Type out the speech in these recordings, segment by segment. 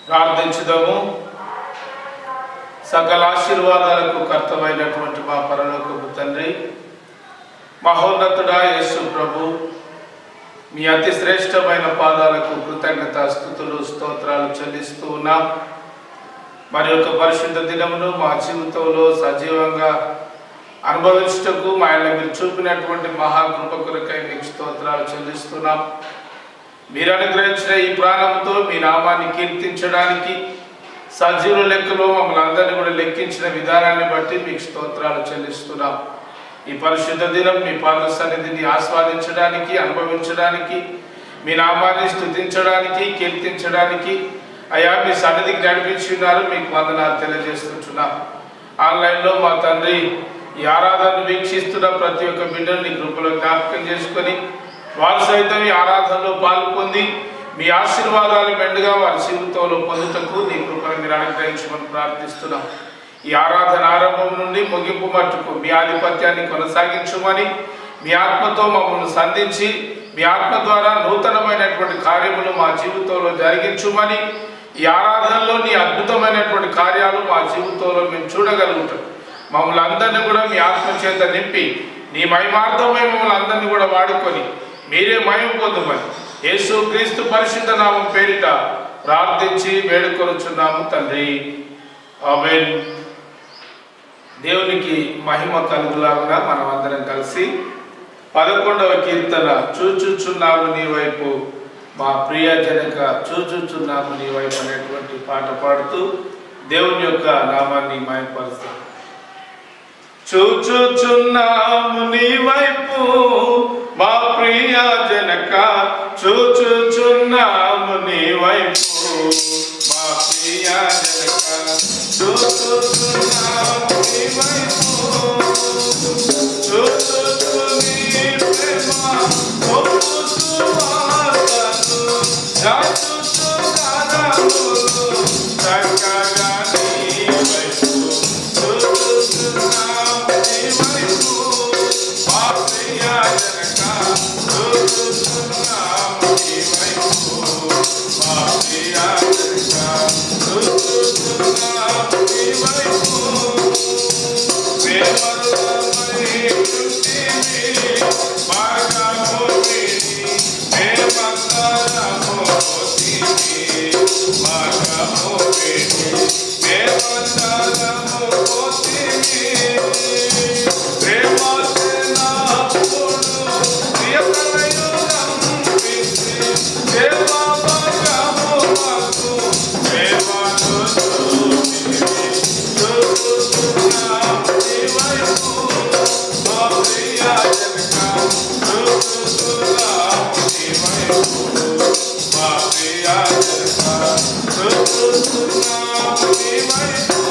ప్రార్థించుదాము. సకల ఆశీర్వాదాలకు కర్తమైనటువంటి మా పరలోకపు తండ్రి, మహోన్నతుడా యేసు ప్రభు, మీ అతి శ్రేష్టమైన పాదాలకు కృతజ్ఞత స్తుతులు స్తోత్రాలు చెల్లిస్తూ ఉన్నాం. మరి యొక్క పరిశుద్ధ దినమును మా జీవితంలో సజీవంగా అనుభవించుటకు మా ఆయన మీరు చూపినటువంటి మహాకృప కొరకై మీకు స్తోత్రాలు చెల్లిస్తున్నాం. మీరు అనుగ్రహించిన ఈ ప్రాణంతో మీ నామాన్ని కీర్తించడానికి సజీవుల లెక్కలో మమ్మల్ని అందరినీ కూడా లెక్కించిన విధానాన్ని బట్టి మీకు స్తోత్రాలు చెల్లిస్తున్నాం. ఈ పరిశుద్ధ దినం మీ పాద సన్నిధిని ఆస్వాదించడానికి, అనుభవించడానికి, మీ నామాన్ని స్తుతించడానికి, కీర్తించడానికి అయా మీ సన్నిధికి నడిపించి ఉన్నారు. మీకు వందనాలు తెలియజేస్తున్నాం. ఆన్లైన్లో మా తండ్రి ఈ ఆరాధనను వీక్షిస్తున్న ప్రతి ఒక్క బిడ్డని కృపలో జ్ఞాపకం చేసుకొని వారు సైతం ఈ ఆరాధనలో పాల్పొంది మీ ఆశీర్వాదాలు మెండుగా వారి జీవితంలో పొందుటకు నీ కృపను మీరు అనుగ్రహించమని ప్రార్థిస్తున్నాం. ఈ ఆరాధన ఆరంభం నుండి ముగింపు మట్టుకు మీ ఆధిపత్యాన్ని కొనసాగించమని, మీ ఆత్మతో మమ్మల్ని సంధించి మీ ఆత్మ ద్వారా నూతనమైనటువంటి కార్యములు మా జీవితంలో జరిగించమని, ఈ ఆరాధనలో నీ అద్భుతమైనటువంటి కార్యాలు మా జీవితంలో మేము చూడగలుగుతాం. మమ్మల్ని అందరినీ కూడా మీ ఆత్మ చేత నింపి నీ మహిమార్థమై మమ్మల్ని అందరినీ కూడా వాడుకొని మీరే మహిమ పొందమని యేసు క్రీస్తు పరిశుద్ధ నామం పేరిట ప్రార్థించి వేడుకొనుచున్నాము తండ్రి, ఆమేన్. దేవునికి మహిమ కలుగులాగా మనం అందరం కలిసి 11వ కీర్తన చూచుచున్నాము నీ వైపు మా ప్రియ జనక చూచుచున్నాము నీ వైపు అనేటువంటి పాట పాడుతూ దేవుని యొక్క నామాన్ని మహిమపరుస్తాం. చూచుచున్నాము నీ వైపు మా ప్రియ జనక చూచుచున్నాము నీ వైపు మా ప్రియ జనక చూచుచున్నాము నీ వైపు చూచుచు నీ ప్రేమ ఒప్పుచు వార్తను దాచుచు గానములు చక్కగా నీ వైపు చూచుచున్నాము నీ వైపు మా ప్రియ జనక చూచుచున్నాము నీ వైపు మా ప్రియ జనక చూచుచున్నాము నీ వైపు ప్రేమమయీ కృతిని మార్గముని ప్రేమకరముని మార్గముని ప్రేమకరముని ప్రేమసేనాపుడు ప్రియప్రయులం విసి ప్రేమభగమునకు ప్రేమను చూచుచున్నాము నీ వైపు మా ప్రియ జనక చూచుచున్నాము నీ వైపు మా ప్రియ జనక చూచుచున్నాము నీ వైపు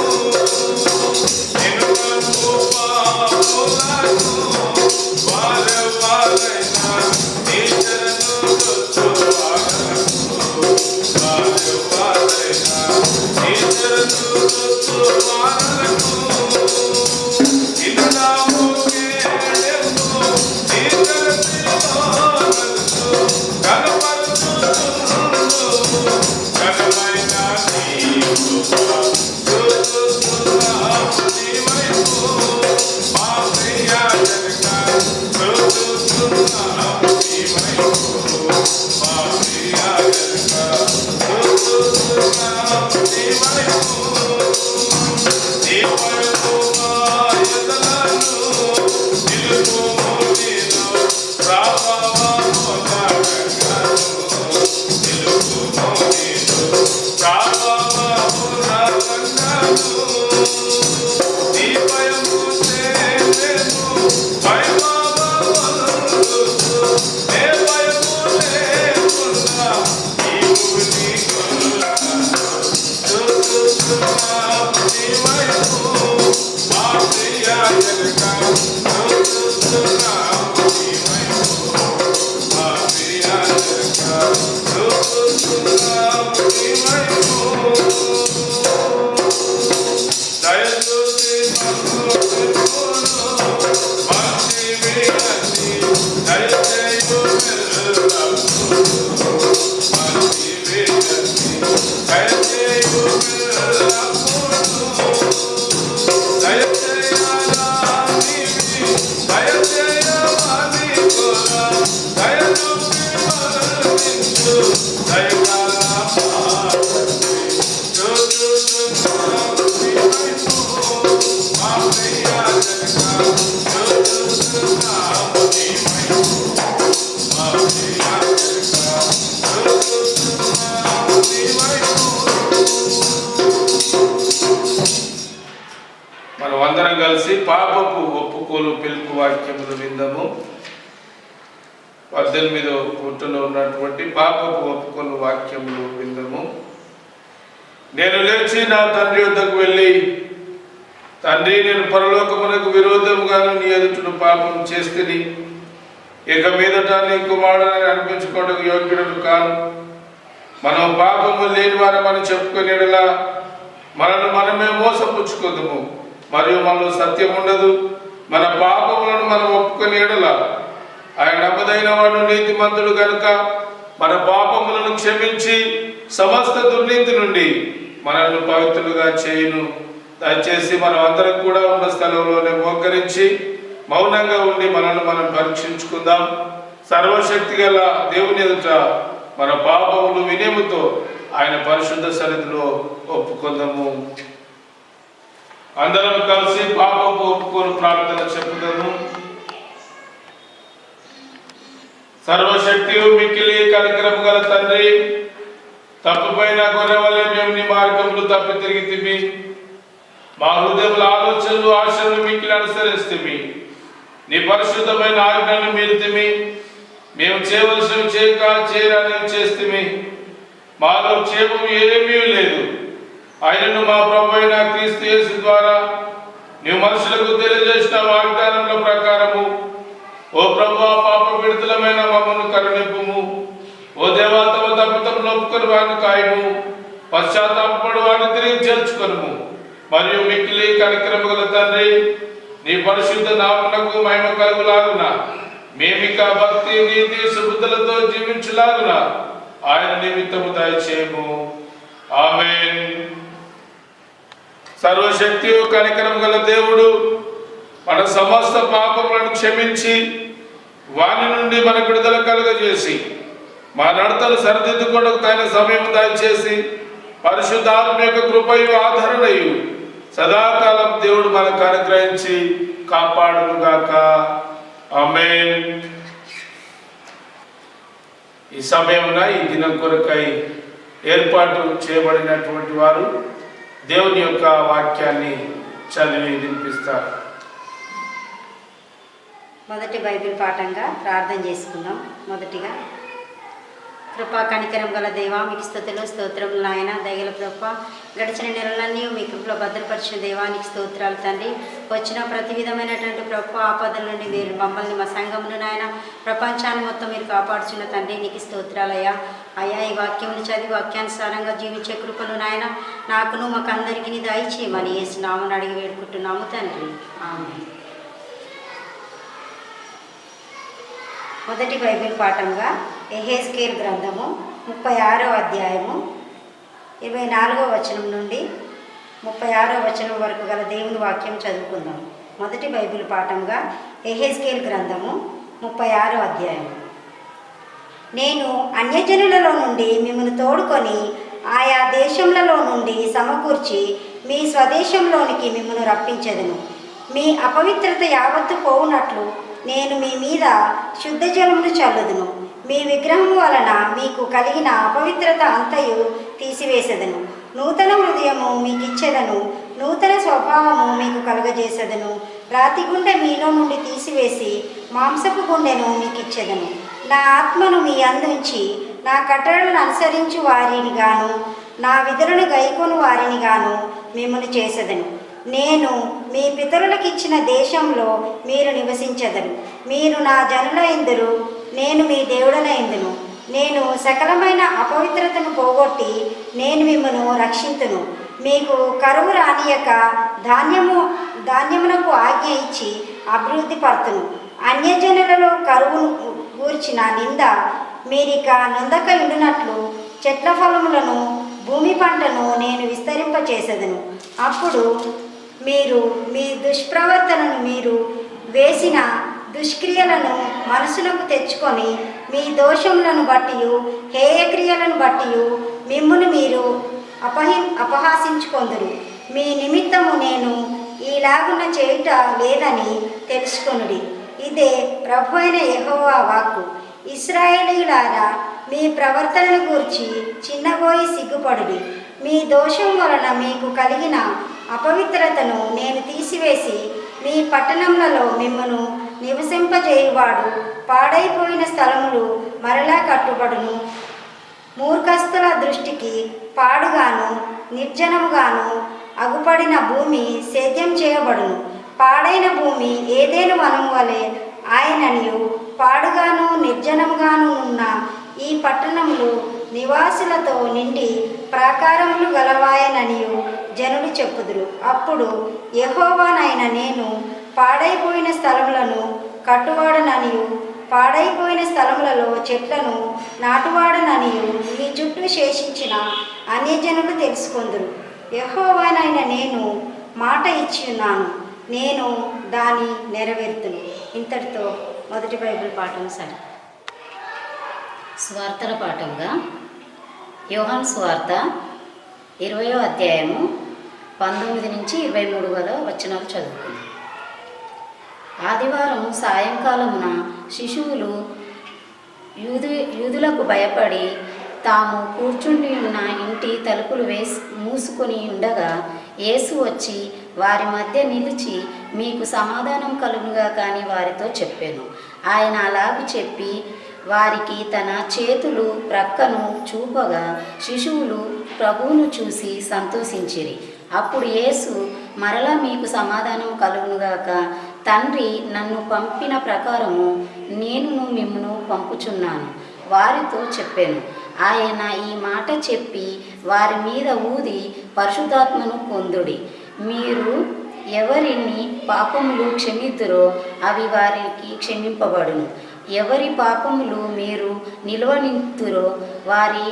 నిన్ను పాపులకు వారు వారైనా నీ చరణు రుచువారకు వారు వారైనా నీ చరణు రుచువారకు ఇల్లాము కేడెము నీ కలసిలో నలుచు కనపరుచుచుండు ఘనమైన నీ కృప చూచుచున్నాము నీ వైపు మా ప్రియ జనక చూచుచున్నాము నీ వైపు మా ప్రియ జనక చూచుచున్నాము నీ వైపు నీ వైపు మా ఎదలను నిలుపుము నీలో ప్రభావము నగను నిలుపుము నీలో ప్రభావము నగను నీ భయము చేసేము భయమవదు నే భయము లేకున్నా నీవు నీ చూచుచున్నాము నీ వైపు మా ప్రియ జనక చూచుచున్నాము నీ వైపు మా ప్రియ జనక చూచుచున్నాము నీ వైపు దయచూసి మంచి వినతి దయచేయు మంచి వినతి దయచేయు మనం అందరం కలిసి పాపపు ఒప్పుకోలు పిలుపు వాక్యములు విందాము. 18వ పుట్టులో ఉన్నటువంటి పాపపు ఒప్పుకోలు వాక్యములు విందాము. నేను లేచి నా తండ్రి వద్దకు వెళ్ళి, తండ్రి, నేను పరలోకమునకు విరోధముగాను నీ ఎదుటను పాపం చేస్తేని, ఇక మీదట నీ కుమారుడని అనిపించుకోవడానికి యోగ్యుడు కాను. మనం పాపము లేని వారమని చెప్పుకునేలా మనల్ని మనమే మోసపుచ్చుకుందాము, మరియు మనలో సత్యం ఉండదు. మన పాపములను మనం ఒప్పుకునే ఎడల ఆయన నమ్మదైన వాడు, నీతిమంతుడు కనుక మన పాపములను క్షమించి సమస్త దుర్నీతి నుండి మనల్ని పవిత్రులుగా చేయును. దయచేసి మనం అందరం కూడా ఉన్న స్థలంలోనే మోకరించి మౌనంగా ఉండి మనల్ని మనం పరీక్షించుకుందాం. సర్వశక్తి గల దేవుని ఎదుట మన పాపములు వినయముతో ఆయన పరిశుద్ధ సన్నిధిలో ఒప్పుకుందాము. అందరం కలిసి పాపపు ఒప్పుకోలు ప్రార్థన చెప్పుదాము. సర్వశక్తి మిక్కిలి కనికరము గల తండ్రి, తప్పుపైన గొర్రె వలె మేము నీ మార్గములు తప్పి తిరిగితిమి. మా హృదయముల ఆలోచనలు ఆశలను మిక్కిలి అనుసరిస్తేమి, నీ పరిశుద్ధమైన ఆజ్ఞను మీరితిమి. మేము చేయవలసినవి చేయక చేయరాని చేస్తేమి. మాలో క్షేమం ఏమీ లేదు. ఆయనను మా ప్రభు అయిన క్రీస్తు యేసు ద్వారా నీవు మనుషులకు తెలియజేసిన వాగ్దానముల ప్రకారము, ఓ ప్రభువా, పాప పీడితులమైన మమ్మల్ని కరుణింపుము. ఓ దేవా, తమ తప్పిదములను ఒప్పుకొని వారిని కాయము, పశ్చాత్తాపపడు వారిని తిరిగి చేర్చుకొనుము. మరియు మిక్కిలి కనికరము గల తండ్రి, నీ పరిశుద్ధ నామమునకు మహిమ కలుగులాగున మేమిక భక్తి, నీతి, సుబుద్ధులతో జీవించులాగున ఆయన నిమిత్తము దయచేయము. ఆమేన్. సర్వశక్తి కనికరం గల దేవుడు మన సమస్త పాపములను క్షమించి వాని నుండి మనకు విడుదల కలుగజేసి మా నడతలు సరిదిద్దుకొనకు తగిన సమయం దయచేసి పరిశుద్ధాత్మ యొక్క కృపయు ఆదరణయు సదాకాలం దేవుడు మనకు అనుగ్రహించి కాపాడునుగాక. ఆమేన్. ఈ సమయమున ఈ దినం కొరకై ఏర్పాటు చేయబడినటువంటి వారు దేవుని యొక్క వాక్యాన్ని చదివి వినిపిస్తారు. మొదటి బైబిల్ పాఠంగా ప్రార్థన చేసుకుందాం. మొదటిగా, కృపా కనికరం గల దేవా, మీకు స్తుతులు స్తోత్రములు నాయన. దయగల ప్రభా, గడిచిన నెలలన్నీ మీ కృపలో భద్రపరిచిన దేవానికి స్తోత్రాలు తండ్రి. వచ్చిన ప్రతి విధమైనటువంటి ప్రభు ఆపదల నుండి మీరు మమ్మల్ని, మా సంఘమును నాయన, ప్రపంచాన్ని మొత్తం మీరు కాపాడుచున్న తండ్రి, నీకు స్తోత్రాలయ్యా. అయ్యా, ఈ వాక్యమును చదివి వాక్యానుసారంగా జీవించే కృపను నాయన నాకును మాకు అందరికీ దయచేయమని యేసు నామమున అడిగి వేడుకుంటున్నాము తండ్రి. ఆమేన్. మొదటి బైబిల్ పాఠంగా యెహెజ్కేలు గ్రంథము 36వ అధ్యాయము 24వ వచనం నుండి 36వ వచనం వరకు గల దేవుని వాక్యం చదువుకుందాం. మొదటి బైబిల్ పాఠంగా యెహెజ్కేలు గ్రంథము 36వ అధ్యాయం. నేను అన్యజనులలో నుండి మిమ్మల్ని తోడుకొని ఆయా దేశములలో నుండి సమకూర్చి మీ స్వదేశంలోనికి మిమ్మల్ని రప్పించెదను. మీ అపవిత్రత యావత్తు పోవునట్లు నేను మీ మీద శుద్ధ జలమును చల్లుదును. మీ విగ్రహం వలన మీకు కలిగిన అపవిత్రత అంతయు తీసివేసెదను. నూతన హృదయము మీకు ఇచ్చెదను, నూతన స్వభావము మీకు కలుగజేసెదను. రాతి గుండె మీలో నుండి తీసివేసి మాంసపు గుండెను మీకు ఇచ్చెదను. నా ఆత్మను మీ అందుంచి నా కట్టడలను అనుసరించు వారిని గాను నా విధులను గైకొను వారిని గాను మిమ్మల్ని చేసెదను. నేను మీ పితరులకు ఇచ్చిన దేశంలో మీరు నివసించెదరు. మీరు నా జనులైందురు, నేను మీ దేవుడనైందును. నేను సకలమైన అపవిత్రతను పోగొట్టి నేను మిమ్మను రక్షింతును. మీకు కరువు రానియక ధాన్యమునకు ఆజ్ఞ ఇచ్చి అభివృద్ధి పరుతును. అన్యజనులలో కరువును గూర్చిన నింద మీరిక నొందక ఉండునట్లు చెట్ల ఫలములను భూమి పంటను నేను విస్తరింపచేసేదను. అప్పుడు మీరు మీ దుష్ప్రవర్తనను మీరు వేసిన దుష్క్రియలను మనసునకు తెచ్చుకొని మీ దోషములను బట్టి హేయక్రియలను బట్టి మిమ్మును మీరు అపహాసించుకొందురు. మీ నిమిత్తము నేను ఈలాగున చేయుట లేదని తెలుసుకొనుడి. ఇదే ప్రభు అయిన యెహోవా వాక్కు. ఇశ్రాయేలీయులారా, మీ ప్రవర్తనను గూర్చి చిన్నబోయి సిగ్గుపడుడి. మీ దోషం వలన మీకు కలిగిన అపవిత్రతను నేను తీసివేసి మీ పట్టణములలో మిమ్మను నివసింపజేయువాడు పాడైపోయిన స్థలములు మరలా కట్టుబడును. మూర్ఖస్థుల దృష్టికి పాడుగాను నిర్జనముగాను అగుపడిన భూమి సేద్యం చేయబడును. పాడైన భూమి ఏదేను వనము వలె ఆయననియు పాడుగాను నిర్జనముగాను ఉన్న ఈ పట్టణములు నివాసులతో నిండి ప్రాకారములు గలవాయననియు జనులు చెప్పుదురు. అప్పుడు యెహోవానైన నేను పాడైపోయిన స్థలములను కట్టువాడననియు పాడైపోయిన స్థలములలో చెట్లను నాటువాడననియు మీ చుట్టూ శేషించిన అన్యజనులు తెలుసుకొందురు. యెహోవానైన నేను మాట ఇచ్చి ఉన్నాను, నేను దాని నెరవేర్తును. ఇంతటితో మొదటి బైబిల్ పాఠం సరే. స్వార్థల పాఠంగా యోహాను స్వార్థ 20వ అధ్యాయము 19 నుంచి 23 వచనాలు చదువుకుందాం. ఆదివారం సాయంకాలమున శిశువులు యూదులకు భయపడి తాము కూర్చుండి ఉన్న ఇంటి తలుపులు మూసుకొని ఉండగా యేసు వచ్చి వారి మధ్య నిలిచి, మీకు సమాధానం కలుగుగా కానీ వారితో చెప్పాను. ఆయన అలాగూ చెప్పి వారికి తన చేతులు ప్రక్కను చూపగా శిశువులు ప్రభువును చూసి సంతోషించిరి. అప్పుడు యేసు మరలా మీకు సమాధానం కలుగునుగాక, తండ్రి నన్ను పంపిన ప్రకారము నేను మిమ్మును పంపుచున్నాను వారితో చెప్పాను. ఆయన ఈ మాట చెప్పి వారి మీద ఊది పరిశుద్ధాత్మను పొందుడి. మీరు ఎవరిని పాపములు క్షమిద్దురో అవి వారికి క్షమింపబడును. ఎవరి పాపములు మీరు నిలువనిత్తురో వారి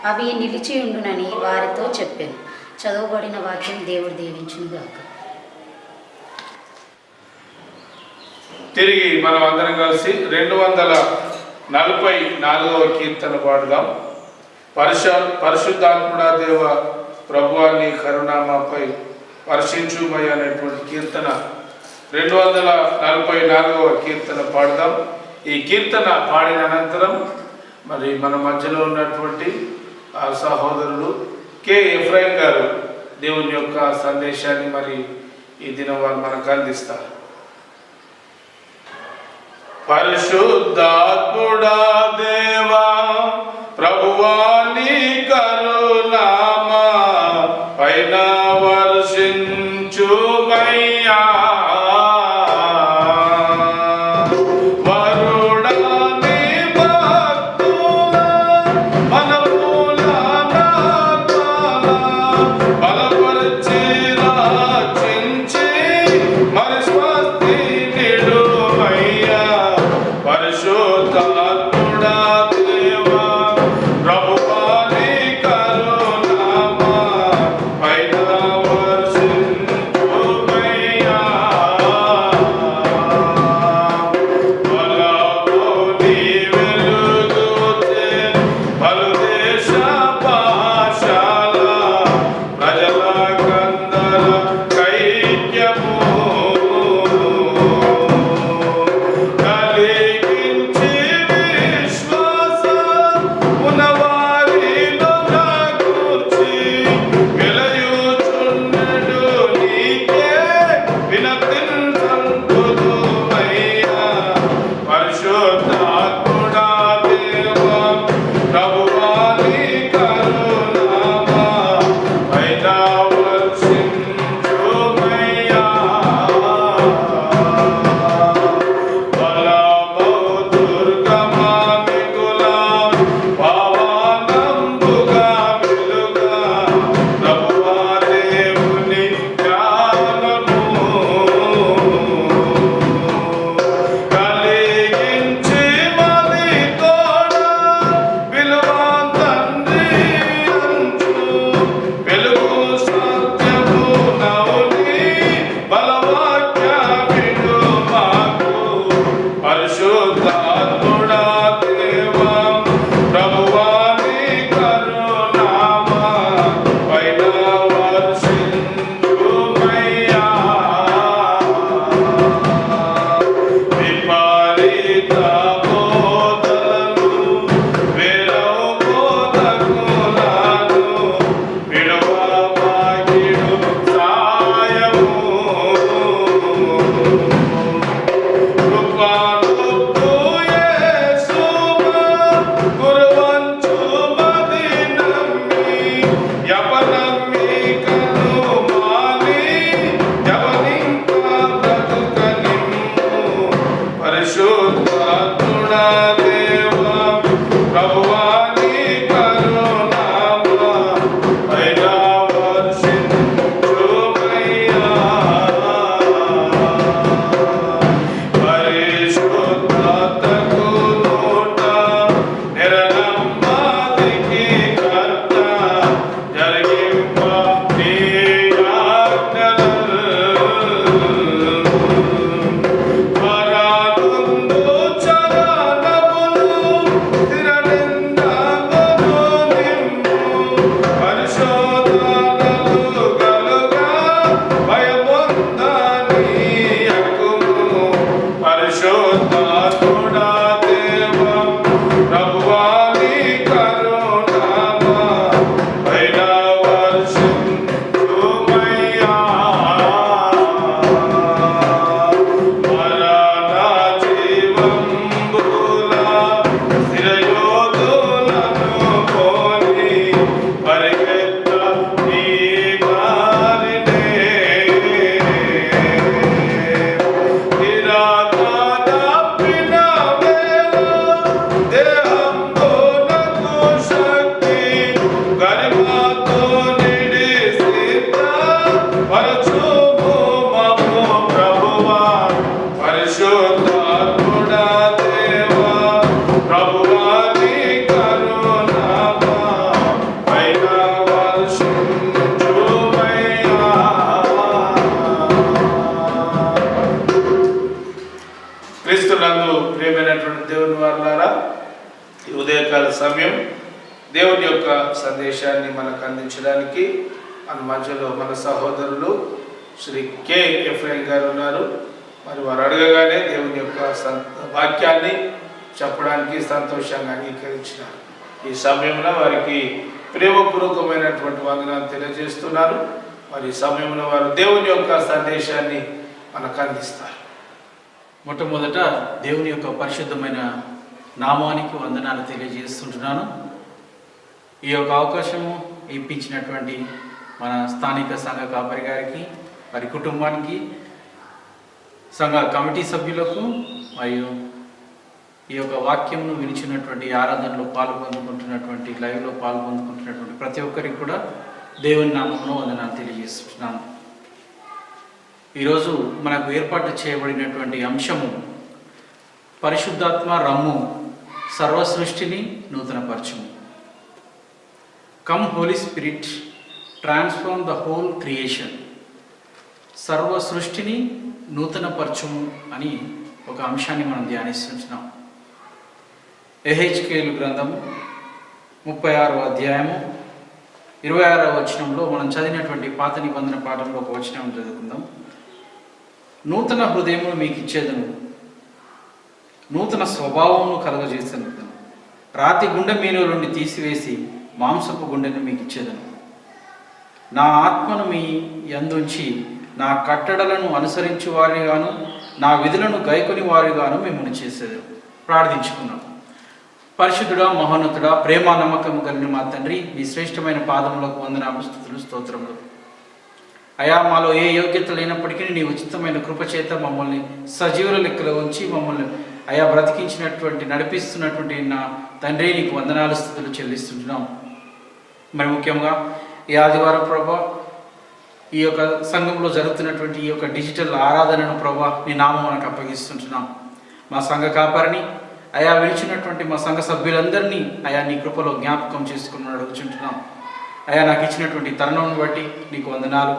అవి నిలిచియుండునని వారితో చెప్పాను. చదవబడిన వాక్యం దేవుడు దీవించునుగాక. తిరిగి మనం అందరం కలిసి 244వ కీర్తన పాడుదాం. పరిశుద్ధాత్ముడా దేవ ప్రభువాన్ని కరుణామాపై వర్షించుమయ్య అనేటువంటి కీర్తన 244వ కీర్తన పాడుదాం. ఈ కీర్తన పాడిన అనంతరం మరి మన మధ్యలో ఉన్నటువంటి ఆ సహోదరుడు కె ఎఫ్రాయిం గారు దేవుని యొక్క సందేశాన్ని మరి ఈ దినం వారు మనకు అందిస్తారు. పరిశుద్ధాత్ముడా దేవా ప్రభువాని కరుణామా పైన వర్షించుమయ్యా. కలిగించి దేవా ప్రభువా నీ కరుణామా పైన వర్షించుమయ్యా పరిశుద్ధతకు నోట నిరనమ్మాదికి కర్త జరిగింప నీ ఆజ్ఞలు పరానుందు చరణములు స్థిరనిందమును నింపు పరిశోధనలు గలుగా భయముందని ఎక్కుము పరిశోధాత్ముడా దేవా ప్రభువా నీ కరుణామా పైన వర్షించుమయ్యా మరణ జీవంబుల స్థిరయోధులను పోని పరిగెత్త నీ దారినే నిరాకరణ వేళ దేహంతో నాకు శక్తి గరిమతో నిడి సిద్ధ పరచుము మము ప్రభువా పరిశుద్ధాత్ముడా దేవా ప్రభువా నీ కరుణామా పైన వర్షించుమయ్యా. క్రీస్తునందు ప్రియమైనటువంటి దేవుని వారులారా, ఈ ఉదయకాల సమయం దేవుని యొక్క సందేశాన్ని మనకు అందించడానికి మన మధ్యలో మన సహోదరులు శ్రీ కె ఎఫ్రైన్ గారు ఉన్నారు. మరి వారు అడగగానే దేవుని యొక్క వాక్యాన్ని చెప్పడానికి సంతోషంగా అంగీకరించినారు. ఈ సమయంలో వారికి ప్రేమపూర్వకమైనటువంటి వందనాలు తెలియజేస్తున్నారు. మరి ఈ సమయంలో వారు దేవుని యొక్క సందేశాన్ని మనకు అందిస్తారు. మొట్టమొదట దేవుని యొక్క పరిశుద్ధమైన నామానికి వందనాలు తెలియజేస్తుంటున్నాను. ఈ యొక్క అవకాశము ఇప్పించినటువంటి మన స్థానిక సంఘ కాపరి గారికి, వారి కుటుంబానికి, సంఘ కమిటీ సభ్యులకు మరియు ఈ యొక్క వాక్యంను వినిచినటువంటి ఆరాధనలో పాల్పొందుకుంటున్నటువంటి లైవ్లో పాల్పొందుకుంటున్నటువంటి ప్రతి ఒక్కరికి కూడా దేవుని నామంలో వందనాలు తెలియజేస్తున్నాను. ఈరోజు మనకు ఏర్పాటు చేయబడినటువంటి అంశము పరిశుద్ధాత్మ రమ్ము సర్వ సృష్టిని నూతనపరచుము. Come holy spirit transform the whole creation. సర్వ సృష్టిని నూతనపరచుము అని ఒక అంశాన్ని మనం ధ్యానిస్తున్నాం. ఎహెచ్కేలు గ్రంథము 36వ అధ్యాయము 26వ వచనంలో మనం చదివినటువంటి పాత నిబంధన పాఠంలో ఒక వచనం చదువుకుందాం. నూతన హృదయమును మీకు ఇచ్చేదను, నూతన స్వభావమును కలుగజేసేదను. రాతి గుండె మీలో నుండి తీసివేసి మాంసపు గుండెను మీకు ఇచ్చేదను. నా ఆత్మను మీ యందుంచి నా కట్టడలను అనుసరించి వారిగాను నా విధులను గైకొని వారిగాను మిమ్మల్ని చేసేదను. ప్రార్థించుకున్నాం. పరిశుద్ధుడా, మహోన్నతుడా, ప్రేమ నమ్మకము కలిగిన మా తండ్రి, మీ శ్రేష్టమైన పాదములకు వందనాలు, స్తుతులు, స్తోత్రములు. అయా, మాలో ఏ యోగ్యత లేనప్పటికీ నీ ఉచితమైన కృపచేత మమ్మల్ని సజీవుల లెక్కలో ఉంచి మమ్మల్ని అయా బ్రతికించినటువంటి నడిపిస్తున్నటువంటి నా తండ్రి, నీకు వందనాలు, స్తుతులు చెల్లిస్తుంటున్నాం. మరి ముఖ్యంగా ఈ ఆదివారం ప్రభా, ఈ యొక్క సంఘంలో జరుగుతున్నటువంటి ఈ యొక్క డిజిటల్ ఆరాధనను ప్రభా నీ నామం మనకు అప్పగిస్తుంటున్నాం. మా సంఘ కాపరిని అయా విలిచినటువంటి మా సంఘ సభ్యులందరినీ అయా నీ కృపలో జ్ఞాపకం చేసుకుని అడుగుచుంటున్నాం. అయా, నాకు ఇచ్చినటువంటి తరుణం బట్టి నీకు వందనాలు.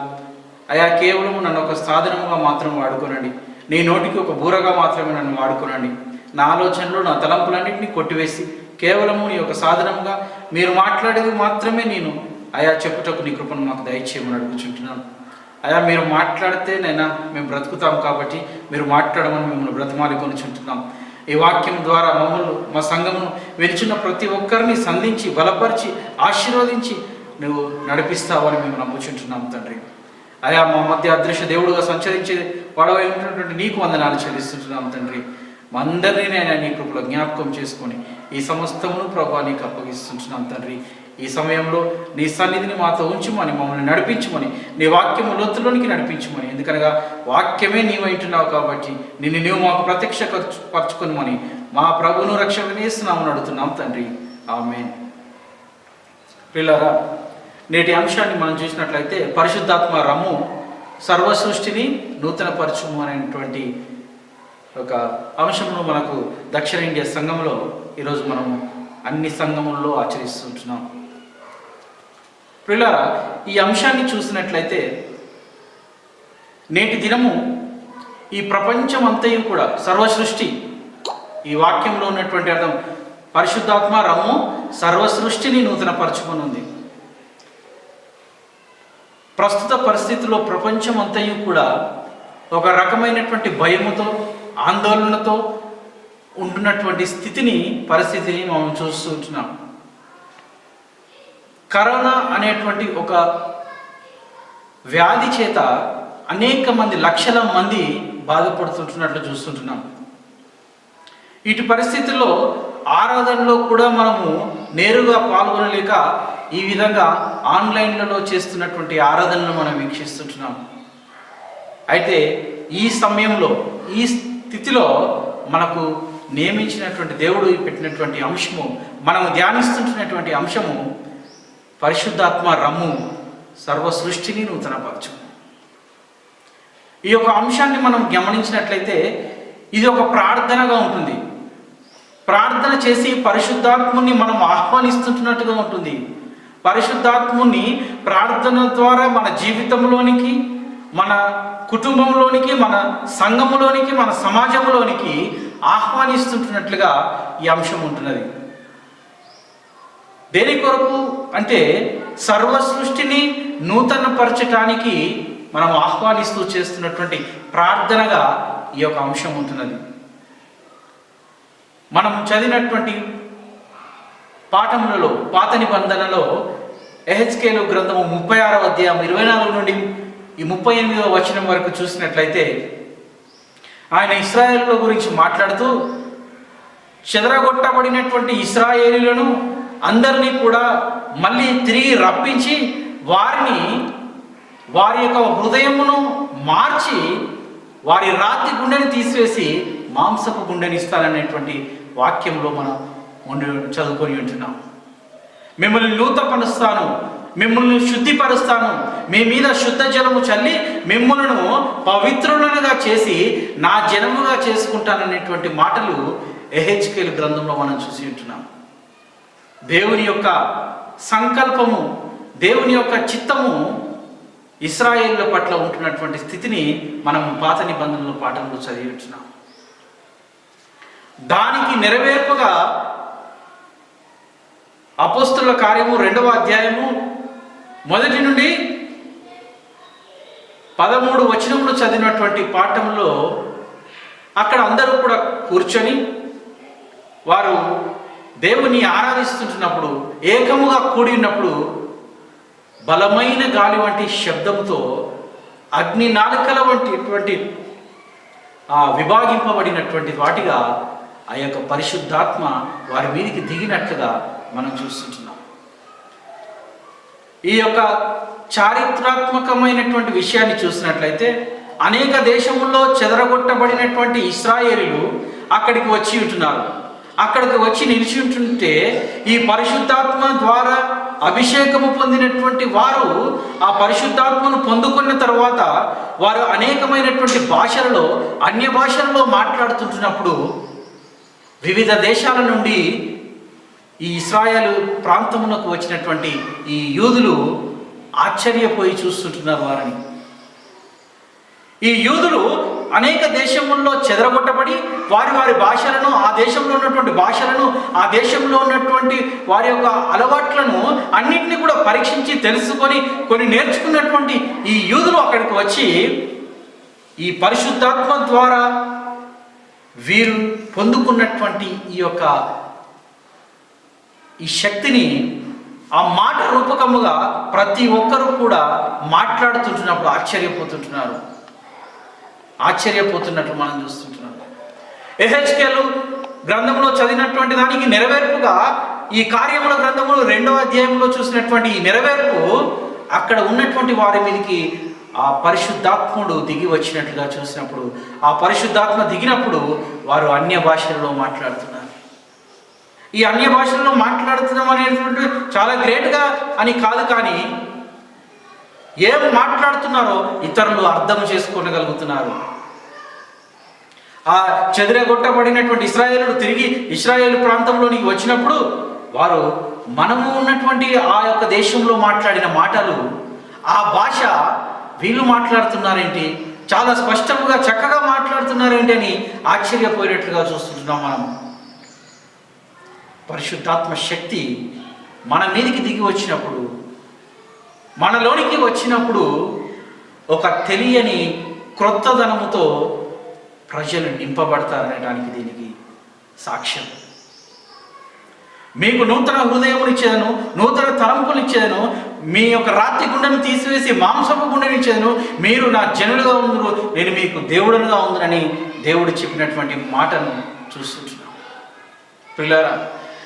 అయా, కేవలం నన్ను ఒక సాధనముగా మాత్రం వాడుకోనండి. నీ నోటికి ఒక బూరగా మాత్రమే నన్ను వాడుకోనండి. నా ఆలోచనలు, నా తలంపులన్నింటినీ కొట్టివేసి కేవలము నీ యొక్క సాధనముగా మీరు మాట్లాడేది మాత్రమే నేను అయా చెప్పుటకు నీ కృపను మాకు దయచేయమని అడుగుచుంటున్నాను. అయా, మీరు మాట్లాడితే నైనా మేము బ్రతుకుతాం కాబట్టి మీరు మాట్లాడమని మిమ్మల్ని బ్రతిమాలి కొనుచుంటున్నాం. ఈ వాక్యం ద్వారా మమ్మల్ని, మా సంఘమును వెలిచిన ప్రతి ఒక్కరిని సంధించి బలపరిచి ఆశీర్వదించి నువ్వు నడిపిస్తావని మేము నమ్ముచుంటున్నాం తండ్రి. అయా, మా మధ్య అదృశ్య దేవుడుగా సంచరించే వాడవై ఉన్నటువంటి నీకు వందనాలు చెల్లిస్తుంటున్నాం తండ్రి. మా అందరినీ నేను నీ కృపలో జ్ఞాపకం చేసుకొని ఈ సమస్తమును ప్రభా నీకు అప్పగిస్తుంటున్నాం తండ్రి. ఈ సమయంలో నీ సన్నిధిని మాతో ఉంచుమని, మమ్మల్ని నడిపించమని, నీ వాక్యము లోతులోనికి నడిపించమని. ఎందుకనగా వాక్యమే నీవు వింటున్నావు కాబట్టి నిన్ను నీవు మాకు ప్రత్యక్షపరచుకొనమని మా ప్రభువును రక్షకుని యేసు నామమున అడుగుతున్నాం తండ్రి, ఆమేన్. ప్రియులారా, నేటి అంశాన్ని మనం చూసినట్లయితే పరిశుద్ధాత్మ రమ్ము సర్వ సృష్టిని నూతన పరచుము అనేటువంటి ఒక అంశమును మనకు దక్షిణ ఇండియా సంఘంలో ఈరోజు మనం అన్ని సంఘముల్లో ఆచరిస్తుంటున్నాం. ప్రియులారా, ఈ అంశాన్ని చూసినట్లయితే నేటి దినము ఈ ప్రపంచం అంతయు కూడా సర్వ సృష్టి, ఈ వాక్యంలో ఉన్నటువంటి అర్థం పరిశుద్ధాత్మ రమ్ము సర్వ సృష్టిని నూతన పరచుకొనుంది. ప్రస్తుత పరిస్థితుల్లో ప్రపంచం అంతయు కూడా ఒక రకమైనటువంటి భయముతో ఆందోళనతో ఉంటున్నటువంటి పరిస్థితిని మనం చూస్తుంటున్నాం. కరోనా అనేటువంటి ఒక వ్యాధి చేత అనేక మంది, లక్షల మంది బాధపడుతుంటున్నట్లు చూస్తుంటున్నాం. ఇటు పరిస్థితుల్లో ఆరాధనలో కూడా మనము నేరుగా పాల్గొనలేక ఈ విధంగా ఆన్లైన్లలో చేస్తున్నటువంటి ఆరాధనను మనం వీక్షిస్తుంటున్నాం. అయితే ఈ సమయంలో, ఈ స్థితిలో మనకు నియమించినటువంటి దేవుడు పెట్టినటువంటి అంశము, మనము ధ్యానిస్తుంటున్నటువంటి అంశము పరిశుద్ధాత్మ రమ్ము సర్వ సృష్టిని నూతనపరచు. ఈ యొక్క అంశాన్ని మనం గమనించినట్లయితే ఇది ఒక ప్రార్థనగా ఉంటుంది. ప్రార్థన చేసి పరిశుద్ధాత్ముని మనం ఆహ్వానిస్తుంటున్నట్టుగా ఉంటుంది. పరిశుద్ధాత్ముని ప్రార్థన ద్వారా మన జీవితంలోనికి, మన కుటుంబంలోనికి, మన సంఘములోనికి, మన సమాజంలోనికి ఆహ్వానిస్తుంటున్నట్లుగా ఈ అంశం ఉంటున్నది. దేని కొరకు అంటే సర్వ సృష్టిని నూతనపరచటానికి మనం ఆహ్వానిస్తూ చేస్తున్నటువంటి ప్రార్థనగా ఈ యొక్క అంశం ఉంటున్నది. మనం చదివినటువంటి పాఠములలో, పాత నిబంధనలో యెహెజ్కేలు గ్రంథము 36వ అధ్యాయం 24 నుండి ఈ 38వ వచనం వరకు చూసినట్లయితే ఆయన ఇశ్రాయేలుల గురించి మాట్లాడుతూ చెదరగొట్టబడినటువంటి ఇశ్రాయేలీయులను అందరినీ కూడా మళ్ళీ తిరిగి రప్పించి వారి యొక్క హృదయమును మార్చి వారి రాతి గుండెని తీసివేసి మాంసపు గుండెని ఇస్తాననేటువంటి వాక్యంలో మనం చదువుకొని ఉంటున్నాం. మిమ్మల్ని నూతనపరుస్తాను, మిమ్మల్ని శుద్ధిపరుస్తాను, మీ మీద శుద్ధ జలము చల్లి మిమ్మల్ని పవిత్రులుగా చేసి నా జనముగా చేసుకుంటాననేటువంటి మాటలు యెహెజ్కేలు గ్రంథంలో మనం చూసి ఉంటున్నాం. దేవుని యొక్క సంకల్పము, దేవుని యొక్క చిత్తము ఇశ్రాయేలుల పట్ల ఉంటున్నటువంటి స్థితిని మనం పాత నిబంధనల పాఠంలో చదివి ఉంటున్నాం. దానికి నెరవేర్పుగా అపోస్తుల కార్యము 2వ అధ్యాయము 1 నుండి 13 వచనములు చదివినటువంటి పాఠంలో అక్కడ అందరూ కూడా కూర్చొని వారు దేవుని ఆరాధిస్తుంటున్నప్పుడు, ఏకముగా కూడి ఉన్నప్పుడు బలమైన గాలి వంటి శబ్దంతో అగ్ని నాలుకల వంటి విభాగింపబడినటువంటి వాటిగా ఆ యొక్క పరిశుద్ధాత్మ వారి మీదకి దిగినట్లుగా మనం చూస్తుంటున్నాం. ఈ యొక్క చారిత్రాత్మకమైనటువంటి విషయాన్ని చూసినట్లయితే అనేక దేశముల్లో చెదరగొట్టబడినటువంటి ఇశ్రాయేలీయులు అక్కడికి వచ్చి ఉంటున్నారు. అక్కడికి వచ్చి నిలిచి ఉంటుంటే ఈ పరిశుద్ధాత్మ ద్వారా అభిషేకము పొందినటువంటి వారు ఆ పరిశుద్ధాత్మను పొందుకున్న తర్వాత వారు అనేకమైనటువంటి భాషలలో, అన్య భాషలలో మాట్లాడుతుంటున్నప్పుడు వివిధ దేశాల నుండి ఈ ఇశ్రాయేలు ప్రాంతమునకు వచ్చినటువంటి ఈ యూదులు ఆశ్చర్యపోయి చూస్తుంటున్నారు వారిని. ఈ యూదులు అనేక దేశముల్లో చెదరగొట్టబడి వారి భాషలను, ఆ దేశంలో ఉన్నటువంటి భాషలను, ఆ దేశంలో ఉన్నటువంటి వారి యొక్క అలవాట్లను అన్నింటినీ కూడా పరీక్షించి తెలుసుకొని కొన్ని నేర్చుకున్నటువంటి ఈ యూదులు అక్కడికి వచ్చి ఈ పరిశుద్ధాత్మ ద్వారా వీరు పొందుకున్నటువంటి ఈ శక్తిని ఆ మాట రూపకముగా ప్రతి ఒక్కరూ కూడా మాట్లాడుతుంటున్నప్పుడు ఆశ్చర్యపోతున్నట్లు మనం చూస్తుంటున్నాం. యెహెజ్కేలు గ్రంథంలో చదివినటువంటి దానికి నెరవేర్పుగా ఈ కార్యముల గ్రంథములు 2వ అధ్యాయంలో చూసినటువంటి ఈ నెరవేర్పు అక్కడ ఉన్నటువంటి వారి మీదకి ఆ పరిశుద్ధాత్ముడు దిగి వచ్చినట్లుగా చూసినప్పుడు, ఆ పరిశుద్ధాత్మ దిగినప్పుడు వారు అన్య భాషల్లో మాట్లాడుతున్నారు. ఈ అన్య భాషల్లో మాట్లాడుతున్నాం అనేటువంటి చాలా గ్రేట్గా అని కాదు, కానీ ఏం మాట్లాడుతున్నారో ఇతరులు అర్థం చేసుకోగలుగుతున్నారు. ఆ చెదరగొట్టబడినటువంటి ఇశ్రాయేలుడు తిరిగి ఇశ్రాయేలు ప్రాంతంలోనికి వచ్చినప్పుడు వారు మనము ఉన్నటువంటి ఆ యొక్క దేశంలో మాట్లాడిన మాటలు, ఆ భాష వీళ్ళు మాట్లాడుతున్నారేంటి, చాలా స్పష్టంగా చక్కగా మాట్లాడుతున్నారేంటి అని ఆశ్చర్యపోయేటట్లుగా చూస్తుంటున్నాం. మనం పరిశుద్ధాత్మ శక్తి మన మీదికి దిగి వచ్చినప్పుడు, మనలోనికి వచ్చినప్పుడు ఒక తెలియని క్రొత్తదనముతో ప్రజలు నింపబడతారనడానికి దీనికి సాక్ష్యం. మీకు నూతన హృదయమునిచ్చేదను, నూతన తలంపునిచ్చేదను, మీ యొక్క రాత్రి గుండెను తీసివేసి మాంసపు గుండెనిచ్చేదను, మీరు నా జనులుగా ఉందరు, నేను మీకు దేవుడుగా ఉందని దేవుడు చెప్పినటువంటి మాటను చూస్తుంటున్నాం. పిల్లరా,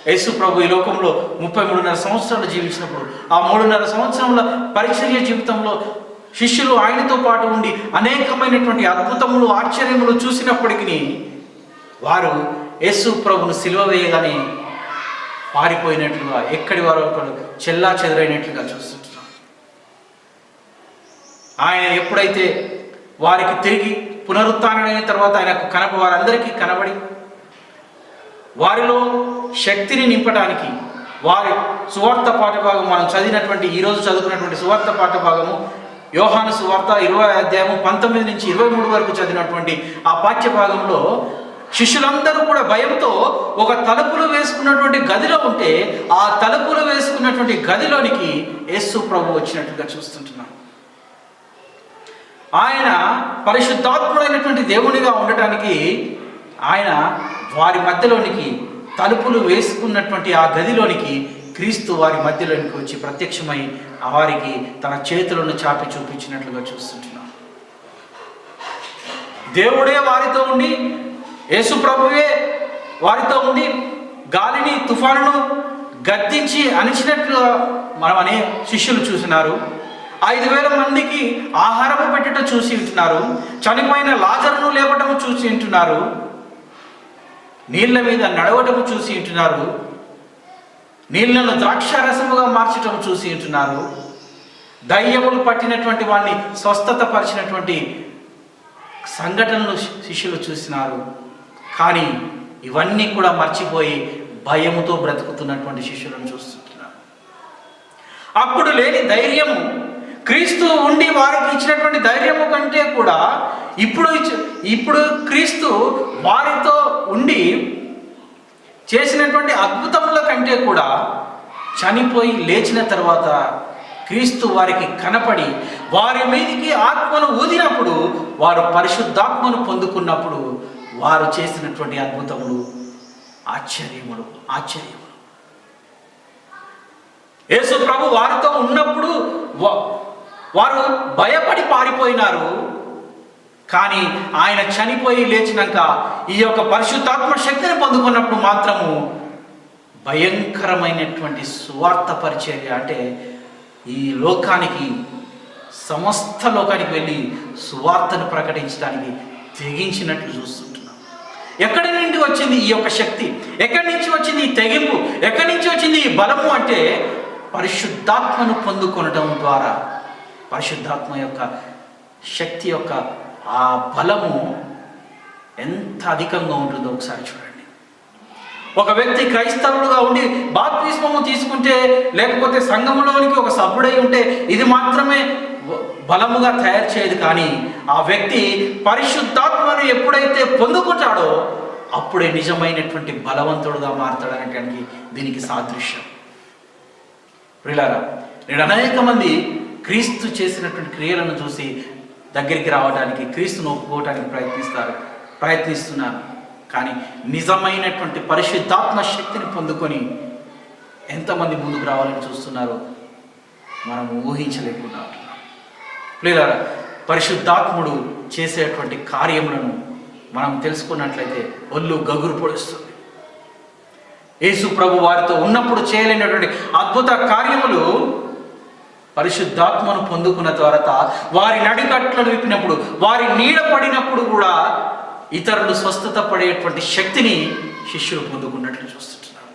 యేసు ప్రభు ఈ లోకంలో 33.5 సంవత్సరాలు జీవించినప్పుడు, ఆ 3.5 సంవత్సరముల పరిచర్య జీవితంలో శిష్యులు ఆయనతో పాటు ఉండి అనేకమైనటువంటి అద్భుతములు, ఆశ్చర్యములు చూసినప్పటికీ వారు యేసు ప్రభును సిలువ వేయగానే పారిపోయినట్లుగా, ఎక్కడి వారు చెల్లా చెదరైనట్లుగా చూస్తుంటున్నాం. ఆయన ఎప్పుడైతే వారికి తిరిగి పునరుత్థానమైన తర్వాత ఆయనకు వారందరికీ కనబడి వారిలో శక్తిని నింపడానికి, వారి సువార్త పాఠభాగం మనం చదివినటువంటి, ఈరోజు చదువుకున్నటువంటి సువార్త పాఠభాగము యోహాను సువార్త 20వ అధ్యాయము 19 నుంచి 23 వరకు చదివినటువంటి ఆ పాఠ్యభాగంలో శిష్యులందరూ కూడా భయంతో ఒక తలుపులు వేసుకున్నటువంటి గదిలో ఉంటే, ఆ తలుపులు వేసుకున్నటువంటి గదిలోనికి యేసు ప్రభు వచ్చినట్టుగా చూస్తుంటున్నాం. ఆయన పరిశుద్ధాత్ముడైనటువంటి దేవునిగా ఉండటానికి ఆయన వారి మధ్యలోనికి, తలుపులు వేసుకున్నటువంటి ఆ గదిలోనికి క్రీస్తు వారి మధ్యలోనికి వచ్చి ప్రత్యక్షమై వారికి తన చేతులను చాపి చూపించినట్లుగా చూస్తుంటున్నాం. దేవుడే వారితో ఉండి, యేసు ప్రభువే వారితో ఉండి గాలిని, తుఫానును గద్దించి అణిచినట్లుగా మనం అనే శిష్యులు చూసినారు. 5,000 మందికి ఆహారము పెట్టడం చూసి ఉంటున్నారు. చనిపోయిన లాజరును లేవటము చూసి ఉంటున్నారు. నీళ్ల మీద నడవటము చూసి ఉంటున్నారు. నీళ్లను ద్రాక్షారసముగా మార్చటం చూసి ఉంటున్నారు. దయ్యములు పట్టినటువంటి వాడిని స్వస్థత పరిచినటువంటి సంఘటనలు శిష్యులు చూసినారు. కానీ ఇవన్నీ కూడా మర్చిపోయి భయముతో బ్రతుకుతున్నటువంటి శిష్యులను చూస్తుంటున్నారు. అప్పుడు లేని ధైర్యము, క్రీస్తు ఉండి వారికి ఇచ్చినటువంటి ధైర్యము కంటే కూడా ఇప్పుడు క్రీస్తు వారితో ఉండి చేసినటువంటి అద్భుతముల కంటే కూడా చనిపోయి లేచిన తర్వాత క్రీస్తు వారికి కనపడి వారి మీదికి ఆత్మను ఊదినప్పుడు, వారు పరిశుద్ధాత్మను పొందుకున్నప్పుడు వారు చేసినటువంటి అద్భుతములు ఆశ్చర్యములు. యేసు ప్రభు వారితో ఉన్నప్పుడు వారు భయపడి పారిపోయినారు. కానీ ఆయన చనిపోయి లేచినాక ఈ యొక్క పరిశుద్ధాత్మ శక్తిని పొందుకున్నప్పుడు మాత్రము భయంకరమైనటువంటి సువార్త పరిచర్య, అంటే ఈ లోకానికి, సమస్త లోకానికి వెళ్ళి సువార్తను ప్రకటించడానికి తెగించినట్లు చూస్తుంటున్నాం. ఎక్కడి నుండి వచ్చింది ఈ యొక్క శక్తి? ఎక్కడి నుంచి వచ్చింది ఈ తెగింపు? ఎక్కడి నుంచి వచ్చింది ఈ బలము? అంటే పరిశుద్ధాత్మను పొందుకొనడం ద్వారా. పరిశుద్ధాత్మ యొక్క శక్తి యొక్క ఆ బలము ఎంత అధికంగా ఉంటుందో ఒకసారి చూడండి. ఒక వ్యక్తి క్రైస్తవుడుగా ఉండి బాప్తిస్మము తీసుకుంటే, లేకపోతే సంఘములోనికి ఒక సభ్యుడై ఉంటే ఇది మాత్రమే బలముగా తయారు చేయదు. కానీ ఆ వ్యక్తి పరిశుద్ధాత్మను ఎప్పుడైతే పొందుకుంటాడో అప్పుడే నిజమైనటువంటి బలవంతుడుగా మారతాడనడానికి దీనికి సాదృశ్యం. ప్రియులారా, నేడు అనేక మంది క్రీస్తు చేసినటువంటి క్రియలను చూసి దగ్గరికి రావడానికి, క్రీస్తును ఒప్పుకోవడానికి ప్రయత్నిస్తున్నారు. కానీ నిజమైనటువంటి పరిశుద్ధాత్మ శక్తిని పొందుకొని ఎంతమంది ముందుకు రావాలని చూస్తున్నారో మనం ఊహించలేకుండా ఉంటున్నాం. ప్రియులారా, పరిశుద్ధాత్ముడు చేసేటువంటి కార్యములను మనం తెలుసుకున్నట్లయితే ఒళ్ళు గగురు పొడుస్తుంది. యేసు ప్రభు వారితో ఉన్నప్పుడు చేయలేనటువంటి అద్భుత కార్యములు పరిశుద్ధాత్మను పొందుకున్న తర్వాత వారి నడికట్లను విప్పినప్పుడు, వారి నీడ పడినప్పుడు కూడా ఇతరులు స్వస్థత పడేటువంటి శక్తిని శిష్యులు పొందుకున్నట్లు చూస్తుంటున్నారు.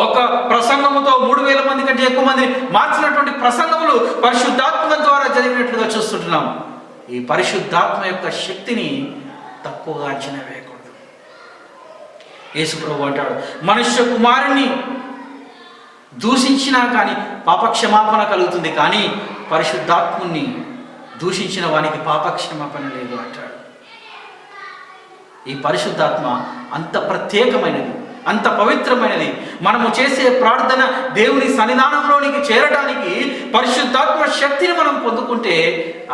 ఒక ప్రసంగముతో 3000 మంది కంటే ఎక్కువ మంది మార్చినటువంటి ప్రసంగములు పరిశుద్ధాత్మ ద్వారా జరిగినట్లుగా చూస్తుంటున్నాం. ఈ పరిశుద్ధాత్మ యొక్క శక్తిని తక్కువగా అంచనా వేయకూడదు. యేసుప్రభువు అంటాడు, మనుష్య కుమారుణ్ణి దూషించినా కానీ పాపక్షమాపణ కలుగుతుంది, కానీ పరిశుద్ధాత్ముని దూషించిన వానికి పాపక్షమాపణ లేదు అంటాడు. ఈ పరిశుద్ధాత్మ అంత ప్రత్యేకమైనది, అంత పవిత్రమైనది. మనము చేసే ప్రార్థన దేవుని సన్నిధానంలోనికి చేరడానికి పరిశుద్ధాత్మ శక్తిని మనం పొందుకుంటే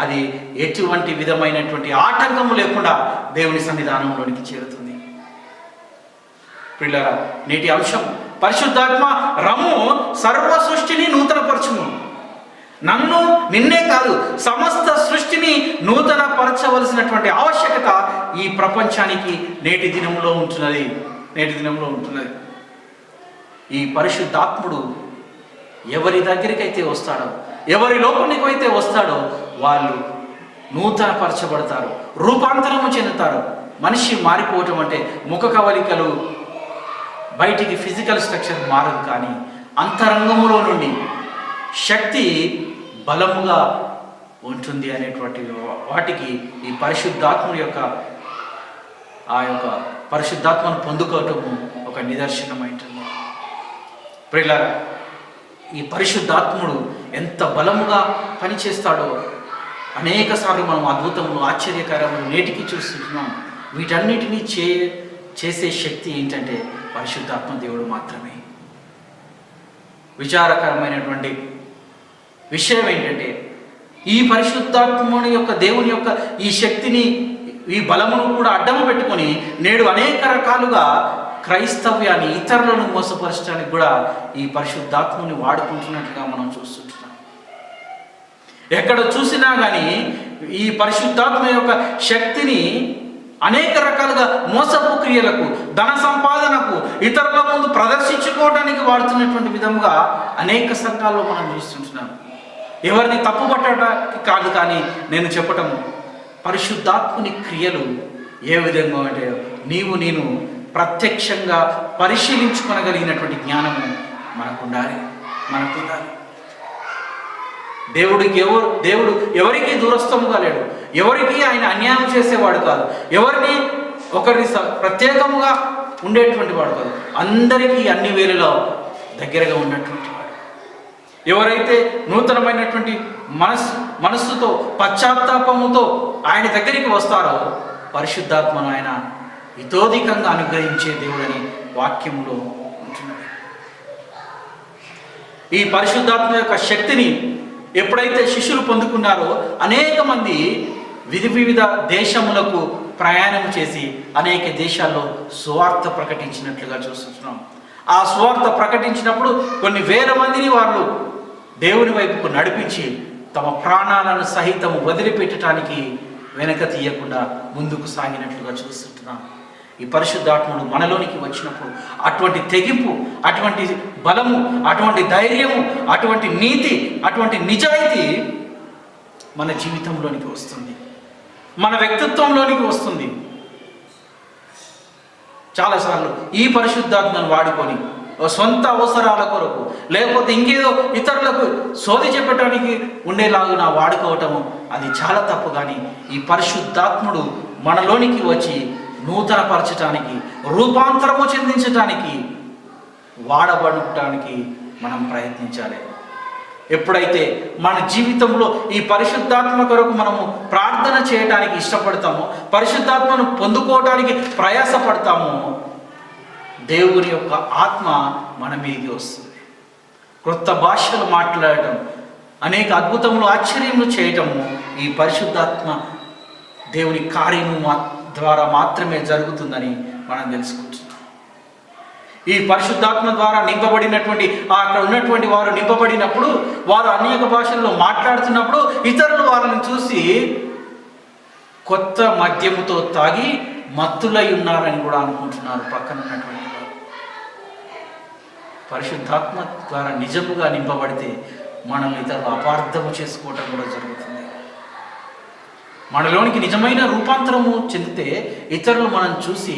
అది ఎటువంటి విధమైనటువంటి ఆటంకము లేకుండా దేవుని సన్నిధానంలోనికి చేరుతుంది. ప్రియులారా, నేటి అంశం పరిశుద్ధాత్మ రమ్ము సర్వ సృష్టిని నూతనపరచుము. నన్ను, నిన్నే కాదు, సమస్త సృష్టిని నూతన పరచవలసినటువంటి ఆవశ్యకత ఈ ప్రపంచానికి నేటి దినంలో ఉంటున్నది. ఈ పరిశుద్ధాత్ముడు ఎవరి దగ్గరికి అయితే వస్తాడో, ఎవరి లోపలికి అయితే వస్తాడో వాళ్ళు నూతన పరచబడతారు, రూపాంతరము చెందుతారు. మనిషి మారిపోవటం అంటే ముఖ కవలికలు, బయటికి ఫిజికల్ స్ట్రక్చర్ మారదు, కానీ అంతరంగములో నుండి శక్తి బలముగా ఉంటుంది అనేటువంటి వాటికి ఈ పరిశుద్ధాత్ముడి యొక్క పరిశుద్ధాత్మను పొందుకోవటము ఒక నిదర్శనమైంటుంది. ప్రియులారా, ఈ పరిశుద్ధాత్ముడు ఎంత బలముగా పనిచేస్తాడో అనేక సార్లు మనం అద్భుతములు, ఆశ్చర్యకరములు నేటికి చూస్తున్నాం. వీటన్నిటినీ చేసే శక్తి ఏంటంటే పరిశుద్ధాత్మ దేవుడు మాత్రమే. విచారకరమైనటువంటి విషయం ఏంటంటే ఈ పరిశుద్ధాత్ముని యొక్క దేవుని యొక్క ఈ శక్తిని, ఈ బలమును కూడా అడ్డము పెట్టుకొని నేడు అనేక రకాలుగా క్రైస్తవ్యాన్ని, ఇతరులను మోసపరచడానికి కూడా ఈ పరిశుద్ధాత్ముని వాడుకుంటున్నట్టుగా మనం చూస్తుంటున్నాం. ఎక్కడ చూసినా కానీ ఈ పరిశుద్ధాత్మ యొక్క శక్తిని అనేక రకాలుగా మోసపు క్రియలకు, ధన సంపాదనకు, ఇతరుల ముందు ప్రదర్శించుకోవడానికి వాడుతున్నటువంటి విధముగా అనేక సంఘాల్లో మనం చూస్తుంటున్నాం. ఎవరిని తప్పుపట్టడానికి కాదు, కానీ నేను చెప్పటము పరిశుద్ధాత్ముని క్రియలు ఏ విధంగా అంటే నేను ప్రత్యక్షంగా పరిశీలించుకొనగలిగినటువంటి జ్ఞానము మనకు ఉండాలి. దేవుడు ఎవరికి దూరస్థముగా లేడు, ఎవరికి ఆయన అన్యాయం చేసేవాడు కాదు, ఎవరిని ఒకరిని ప్రత్యేకముగా ఉండేటువంటి వాడు కాదు, అందరికీ అన్ని వేళలో దగ్గరగా ఉన్నటువంటి వాడు. ఎవరైతే నూతనమైనటువంటి మనస్సుతో, పశ్చాత్తాపముతో ఆయన దగ్గరికి వస్తారో పరిశుద్ధాత్మను ఆయన ఇతోధికంగా అనుగ్రహించే దేవుడని వాక్యములో ఉంటున్నది. ఈ పరిశుద్ధాత్మ యొక్క శక్తిని ఎప్పుడైతే శిష్యులు పొందుకున్నారో అనేక మంది వివిధ దేశములకు ప్రయాణం చేసి అనేక దేశాల్లో సువార్త ప్రకటించినట్లుగా చూస్తున్నాం. ఆ సువార్త ప్రకటించినప్పుడు కొన్ని వేల మందిని వాళ్ళు దేవుని వైపుకు నడిపించి తమ ప్రాణాలను సహితము వదిలిపెట్టడానికి వెనక తీయకుండా ముందుకు సాగినట్లుగా చూస్తుంటున్నాం. ఈ పరిశుద్ధాత్ముడు మనలోనికి వచ్చినప్పుడు అటువంటి తెగింపు, అటువంటి బలము, అటువంటి ధైర్యము, అటువంటి నీతి, అటువంటి నిజాయితీ మన జీవితంలోనికి వస్తుంది, మన వ్యక్తిత్వంలోనికి వస్తుంది. చాలాసార్లు ఈ పరిశుద్ధాత్మను వాడుకొని సొంత అవసరాల కొరకు, లేకపోతే ఇంకేదో ఇతరులకు సోది చెప్పడానికి ఉండేలాగా వాడుకోవటము అది చాలా తప్పు. కానీ ఈ పరిశుద్ధాత్ముడు మనలోనికి వచ్చి నూతనపరచటానికి, రూపాంతరము చెందించటానికి, వాడబడటానికి మనం ప్రయత్నించాలి. ఎప్పుడైతే మన జీవితంలో ఈ పరిశుద్ధాత్మ కొరకు మనము ప్రార్థన చేయడానికి ఇష్టపడతామో, పరిశుద్ధాత్మను పొందుకోవటానికి ప్రయాసపడతామో, దేవుని యొక్క ఆత్మ మన మీదకి వస్తుంది. క్రొత్త భాషలు మాట్లాడటం, అనేక అద్భుతములు, ఆశ్చర్యములు చేయటము ఈ పరిశుద్ధాత్మ దేవుని కార్యము ద్వారా మాత్రమే జరుగుతుందని మనం తెలుసుకుంటున్నాం. ఈ పరిశుద్ధాత్మ ద్వారా నింపబడినటువంటి అక్కడ ఉన్నటువంటి వారు నింపబడినప్పుడు, వారు అనేక భాషల్లో మాట్లాడుతున్నప్పుడు ఇతరులు వారిని చూసి కొత్త మద్యముతో తాగి మత్తులై ఉన్నారని కూడా అనుకుంటున్నారు పక్కన ఉన్నటువంటి వారు. పరిశుద్ధాత్మ ద్వారా నిజముగా నింపబడితే మనం ఇతరులు అపార్థము చేసుకోవటం కూడా జరుగుతుంది. మనలోనికి నిజమైన రూపాంతరము చెందితే ఇతరులు మనం చూసి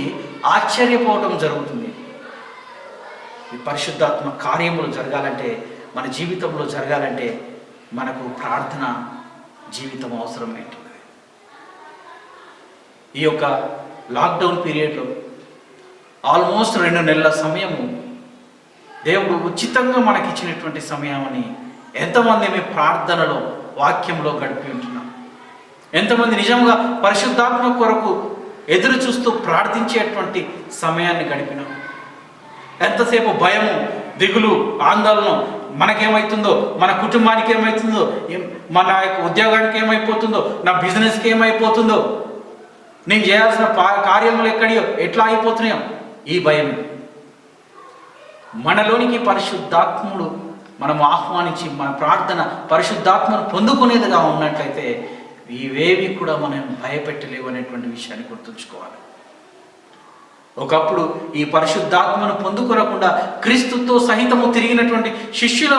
ఆశ్చర్యపోవటం జరుగుతుంది. ఈ పరిశుద్ధాత్మ కార్యములు జరగాలంటే, మన జీవితంలో జరగాలంటే మనకు ప్రార్థన జీవితం అవసరమైంటుంది. ఈ యొక్క లాక్డౌన్ పీరియడ్లో ఆల్మోస్ట్ 2 నెలల సమయము దేవుడు ఉచితంగా మనకిచ్చినటువంటి సమయాన్ని ఎంతమంది మీ ప్రార్థనలో, వాక్యంలో గడిపి ఉంటున్నాం? ఎంతమంది నిజంగా పరిశుద్ధాత్మ కొరకు ఎదురు చూస్తూ ప్రార్థించేటువంటి సమయాన్ని గడిపినాం? ఎంతసేపు భయము, దిగులు, ఆందోళన, మనకేమవుతుందో, మన కుటుంబానికి ఏమవుతుందో, మన యొక్క ఉద్యోగానికి ఏమైపోతుందో, నా బిజినెస్కి ఏమైపోతుందో, నేను చేయాల్సిన కార్యములు ఎక్కడియో ఎట్లా అయిపోతున్నాయో, ఈ భయం. మనలోనికి పరిశుద్ధాత్ముడు మనం ఆహ్వానించి మన ప్రార్థన పరిశుద్ధాత్మను పొందుకునేదిగా ఉన్నట్లయితే ఇవేవి కూడా మనం భయపెట్టలేవు అనేటువంటి విషయాన్ని గుర్తుంచుకోవాలి. ఒకప్పుడు ఈ పరిశుద్ధాత్మను పొందుకోకుండా క్రీస్తుతో సహితము తిరిగినటువంటి శిష్యుల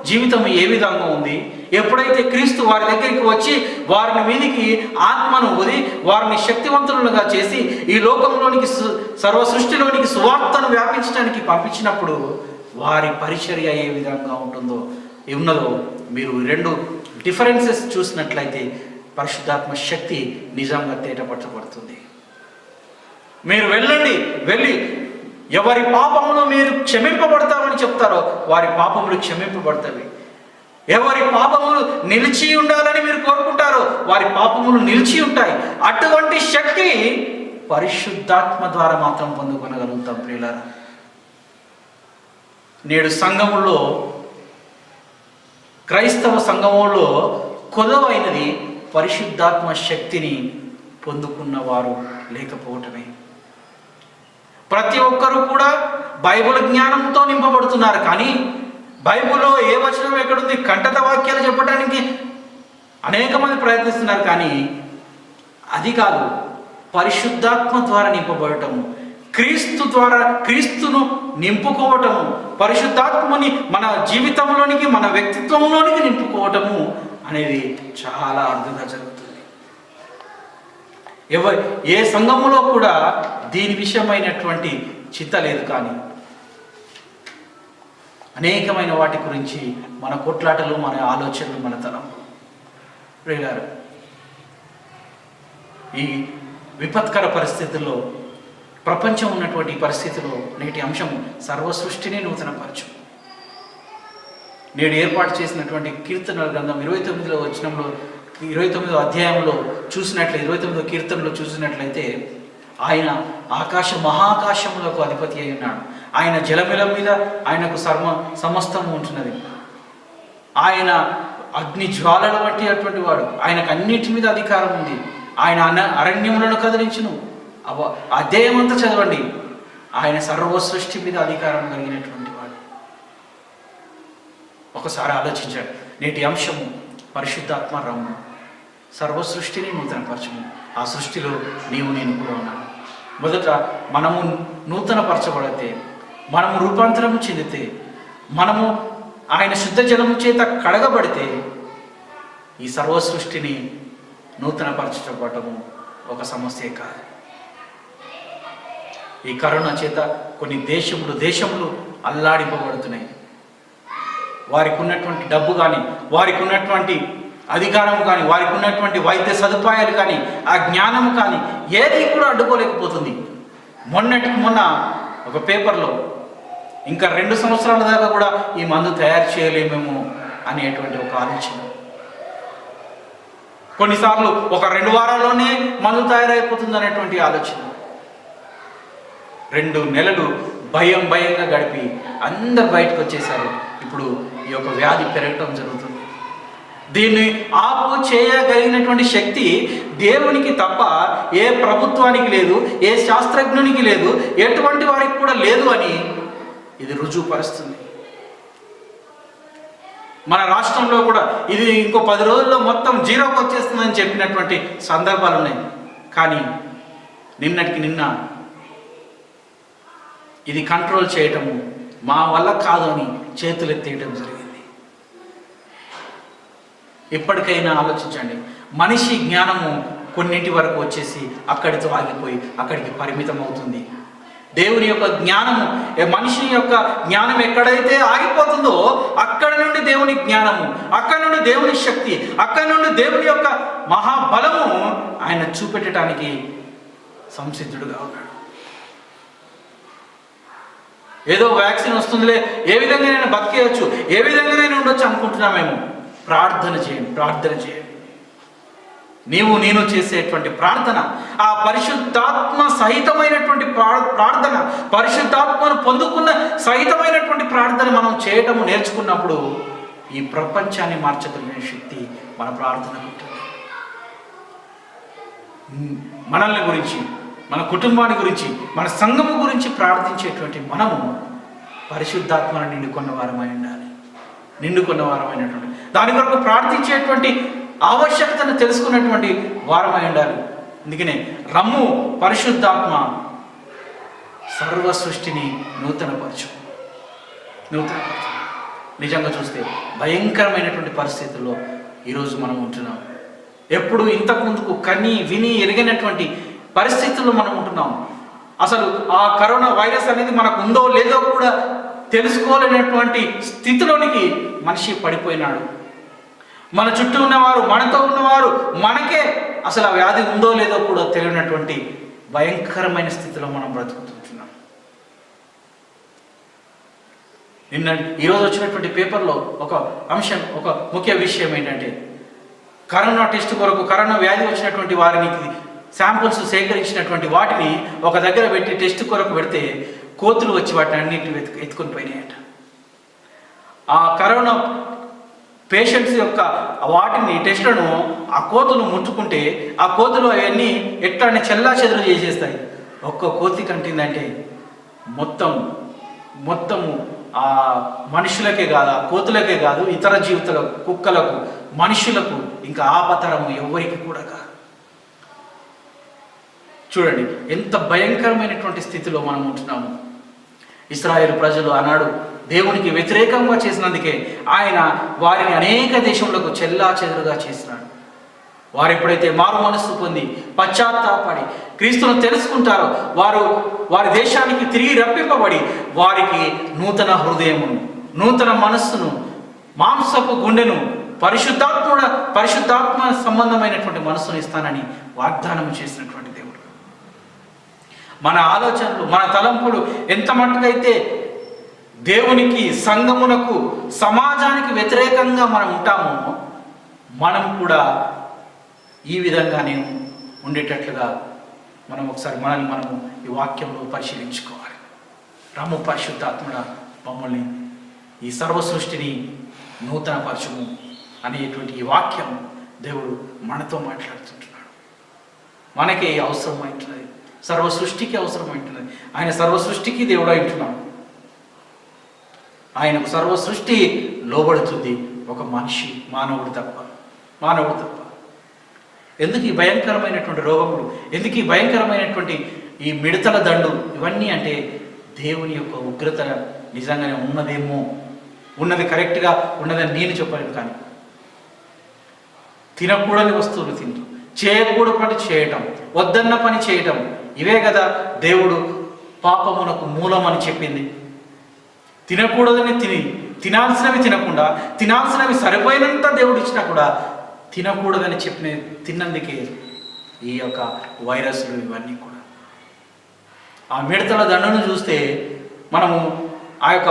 జీవితం ఏ విధంగా ఉంది? ఎప్పుడైతే క్రీస్తు వారి దగ్గరికి వచ్చి వారిని మీదికి ఆత్మను ఊది వారిని శక్తివంతులుగా చేసి ఈ లోకంలోనికి, సర్వ సృష్టిలోనికి సువార్తను వ్యాపించడానికి పంపించినప్పుడు వారి పరిచర్య ఏ విధంగా ఉన్నదో మీరు 2 డిఫరెన్సెస్ చూసినట్లయితే పరిశుద్ధాత్మ శక్తి నిజంగా తేటపరచబడుతుంది. మీరు వెళ్ళి ఎవరి పాపములు మీరు క్షమింపబడతామని చెప్తారో వారి పాపములు క్షమింపబడతాయి. ఎవరి పాపములు నిలిచి ఉండాలని మీరు కోరుకుంటారో వారి పాపములు నిలిచి ఉంటాయి. అటువంటి శక్తి పరిశుద్ధాత్మ ద్వారా మాత్రం పొందుకొనగలుగుతాం. ప్రియులారా, నేడు సంఘములో, క్రైస్తవ సంఘములో కొదవైనది పరిశుద్ధాత్మ శక్తిని పొందుకున్న వారు లేకపోవటమే. ప్రతి ఒక్కరూ కూడా బైబిల్ జ్ఞానంతో నింపబడుతున్నారు, కానీ బైబిల్లో ఏ వచనం ఎక్కడుంది, కంటత వాక్యాలు చెప్పడానికి అనేక మంది ప్రయత్నిస్తున్నారు, కానీ అది కాదు. పరిశుద్ధాత్మ ద్వారా నింపబడటము, క్రీస్తు ద్వారా క్రీస్తును నింపుకోవటము, పరిశుద్ధాత్మని మన జీవితంలోనికి, మన వ్యక్తిత్వంలోనికి నింపుకోవటము అనేది చాలా అరుదుగా జరుగుతుంది. ఏ సంఘములో కూడా దీని విషయమైనటువంటి చింత లేదు, కానీ అనేకమైన వాటి గురించి మన కొట్లాటలు, మన ఆలోచనలు, మన తరం. ప్రియులారా, ఈ విపత్కర పరిస్థితుల్లో, ప్రపంచం ఉన్నటువంటి పరిస్థితిలో నేటి అంశం సర్వ సృష్టిని నూతనపరచు. నేడు ఏర్పాటు చేసినటువంటి కీర్తనల గ్రంథం 29వ వచనంలో, 29వ అధ్యాయంలో చూసినట్లయితే, 29వ కీర్తనలో చూసినట్లయితే ఆయన మహాకాశములకు అధిపతి అయి ఉన్నాడు. ఆయన జలముల మీద ఆయనకు సమస్తము ఉంటున్నది. ఆయన అగ్ని జ్వాలల వంటి అటువంటి వాడు. ఆయనకు అన్నిటి మీద అధికారం ఉంది. ఆయన అరణ్యములను కదిలించును. అధ్యాయమంతా చదవండి. ఆయన సర్వ సృష్టి మీద అధికారం కలిగినటువంటి వాడు. ఒకసారి ఆలోచించాడు. నేటి అంశము పరిశుద్ధాత్మ రమ్ము, సర్వ సృష్టిని నూతనపరచము. ఆ సృష్టిలో నీవు నేను కూడా ఉన్నాను. మొదట మనము నూతనపరచబడితే, మనము రూపాంతరము చెందితే, మనము ఆయన శుద్ధ జలము చేత కడగబడితే ఈ సర్వ సృష్టిని నూతనపరచబడటము ఒక సమస్యే కాదు. ఈ కరోనా చేత కొన్ని దేశములు అల్లాడింపబడుతున్నాయి. వారికి ఉన్నటువంటి డబ్బు కానీ, వారికి ఉన్నటువంటి అధికారం కానీ, వారికి ఉన్నటువంటి వైద్య సదుపాయాలు కానీ, ఆ జ్ఞానం కానీ ఏది కూడా అడ్డుకోలేకపోతుంది. మొన్న ఒక పేపర్లో ఇంకా 2 సంవత్సరాల దాకా కూడా ఈ మందు తయారు చేయలేమేమో అనేటువంటి ఒక ఆలోచన. కొన్నిసార్లు ఒక 2 వారాల్లోనే మందు తయారైపోతుంది అనేటువంటి ఆలోచన. 2 నెలలు భయంగా గడిపి అందరు బయటకు వచ్చేసారు. ఇప్పుడు ఈ యొక్క వ్యాధి పెరగటం జరుగుతుంది. దీన్ని ఆపు చేయగలిగినటువంటి శక్తి దేవునికి తప్ప ఏ ప్రభుత్వానికి లేదు, ఏ శాస్త్రజ్ఞునికి లేదు, ఎటువంటి వారికి కూడా లేదు అని ఇది రుజువుపరుస్తుంది. మన రాష్ట్రంలో కూడా ఇది ఇంకో 10 రోజుల్లో మొత్తం జీరోకి వచ్చేస్తుందని చెప్పినటువంటి సందర్భాలు ఉన్నాయి. కానీ నిన్నటికి నిన్న ఇది కంట్రోల్ చేయటము మా వల్ల కాదు అని చేతులెత్తేయటం జరిగింది. ఇప్పటికైనా ఆలోచించండి. మనిషి జ్ఞానము కొన్నింటి వరకు వచ్చేసి అక్కడితో ఆగిపోయి అక్కడికి పరిమితం అవుతుంది. దేవుని యొక్క జ్ఞానము, మనిషి యొక్క జ్ఞానం ఎక్కడైతే ఆగిపోతుందో అక్కడ నుండి దేవుని జ్ఞానము, అక్కడ నుండి దేవుని శక్తి, అక్కడ నుండి దేవుని యొక్క మహాబలము ఆయన చూపెట్టడానికి సంసిద్ధుడుగా ఉన్నాడు. ఏదో వ్యాక్సిన్ వస్తుందిలే, ఏ విధంగా నేను బతికేయచ్చు, ఏ విధంగా నేను ఉండొచ్చు అనుకుంటున్నామేమో. ప్రార్థన చేయండి, ప్రార్థన చేయండి. నీవు నేను చేసేటువంటి ప్రార్థన, ఆ పరిశుద్ధాత్మ సహితమైనటువంటి ప్రార్థన, పరిశుద్ధాత్మను పొందుకున్న సహితమైనటువంటి ప్రార్థన మనం చేయటము నేర్చుకున్నప్పుడు ఈ ప్రపంచాన్ని మార్చగలిగిన శక్తి మన ప్రార్థనకు ఉంటుంది. మనల్ని గురించి, మన కుటుంబాన్ని గురించి, మన సంఘము గురించి ప్రార్థించేటువంటి మనము పరిశుద్ధాత్మను నిండుకున్న వారమై ఉండాలి. నిండుకున్న వారమైనటువంటి దాని కొరకు ప్రార్థించేటువంటి ఆవశ్యకతను తెలుసుకున్నటువంటి వారమై ఉండాలి. అందుకనే రమ్ము పరిశుద్ధాత్మ సర్వ సృష్టిని నూతనపరచు. నిజంగా చూస్తే భయంకరమైనటువంటి పరిస్థితుల్లో ఈరోజు మనం ఉంటున్నాం. ఎప్పుడు ఇంతకు ముందుకు కని విని ఎరిగినటువంటి పరిస్థితుల్లో మనం ఉంటున్నాం. అసలు ఆ కరోనా వైరస్ అనేది మనకు ఉందో లేదో కూడా తెలుసుకోలేనటువంటి స్థితిలోనికి మనిషి పడిపోయినాడు. మన చుట్టూ ఉన్నవారు, మనతో ఉన్నవారు, మనకే అసలు ఆ వ్యాధి ఉందో లేదో కూడా తెలియనటువంటి భయంకరమైన స్థితిలో మనం బ్రతుకుతుంటున్నాం. ఈరోజు వచ్చినటువంటి పేపర్లో ఒక అంశం, ఒక ముఖ్య విషయం ఏంటంటే, కరోనా టెస్ట్ కొరకు, కరోనా వ్యాధి వచ్చినటువంటి వారిని శాంపుల్స్ సేకరించినటువంటి వాటిని ఒక దగ్గర పెట్టి టెస్ట్ కొరకు పెడితే కోతులు వచ్చి వాటిని అన్నింటిని ఎత్తుకొని పోయినాయట. ఆ కరోనా పేషెంట్స్ యొక్క వాటిని టెస్ట్లను ఆ కోతులు ముట్టుకుంటే ఆ కోతులు అవన్నీ ఎట్లానే చెల్లా చెదురు చేసేస్తాయి. ఒక్క కోతి కంటిందంటే మొత్తము ఆ మనుషులకే కాదు, ఆ కోతులకే కాదు, ఇతర జీవితాలకు, కుక్కలకు, మనుషులకు ఇంకా ఆపతరము ఎవరికి కూడా కాదు. చూడండి ఎంత భయంకరమైనటువంటి స్థితిలో మనం ఉంటున్నాము. ఇశ్రాయేలు ప్రజలు ఆనాడు దేవునికి వ్యతిరేకంగా చేసినందుకే ఆయన వారిని అనేక దేశంలోకి చెల్లా చెదురుగా చేసినాడు. వారు ఎప్పుడైతే మారు మనస్సు పొంది పశ్చాత్తాపడి క్రీస్తును తెలుసుకుంటారో వారి దేశానికి తిరిగి రప్పింపబడి వారికి నూతన హృదయమును, నూతన మనస్సును, మాంసపు గుండెను, పరిశుద్ధాత్మ సంబంధమైనటువంటి మనస్సును ఇస్తానని వాగ్దానం చేసినటువంటి దేవుడు. మన ఆలోచనలు, మన తలంపులు ఎంత మట్టుకైతే దేవునికి, సంఘమునకు, సమాజానికి వ్యతిరేకంగా మనం ఉంటామో మనం కూడా ఈ విధంగానే ఉండేటట్లుగా మనం ఒకసారి మనము ఈ వాక్యంలో పరిశీలించుకోవాలి. రమ్ము పరిశుద్ధాత్ముడ మమ్మల్ని ఈ సర్వ సృష్టిని నూతనపరచుము అనేటువంటి ఈ వాక్యం దేవుడు మనతో మాట్లాడుతుంటున్నాడు. మనకే అవసరమైంటున్నది, సర్వ సృష్టికి అవసరమైంటున్నది. ఆయన సర్వ సృష్టికి దేవుడు అంటున్నాడు. ఆయనకు సర్వ సృష్టి లోబడుతుంది, ఒక మనిషి, మానవుడు తప్ప. ఎందుకు ఈ భయంకరమైనటువంటి రోగములు, ఎందుకు ఈ భయంకరమైనటువంటి ఈ మిడతల దండు, ఇవన్నీ అంటే దేవుని యొక్క ఉగ్రత నిజంగానే ఉన్నదేమో, ఉన్నది కరెక్ట్గా ఉన్నదని నేను చెప్పలేను. కానీ తినకూడని వస్తువులు తింటూ, చేయకూడని పని చేయటం, వద్దన్న పని చేయటం, ఇవే కదా దేవుడు పాపమునకు మూలం అని చెప్పింది. తినకూడదని తినాల్సినవి తినకుండా, తినాల్సినవి సరిపోయినంత దేవుడు ఇచ్చినా కూడా తినకూడదని తిన్నందుకే ఈ యొక్క వైరస్లు ఇవన్నీ కూడా. ఆ మిడతల దండను చూస్తే మనము ఆ యొక్క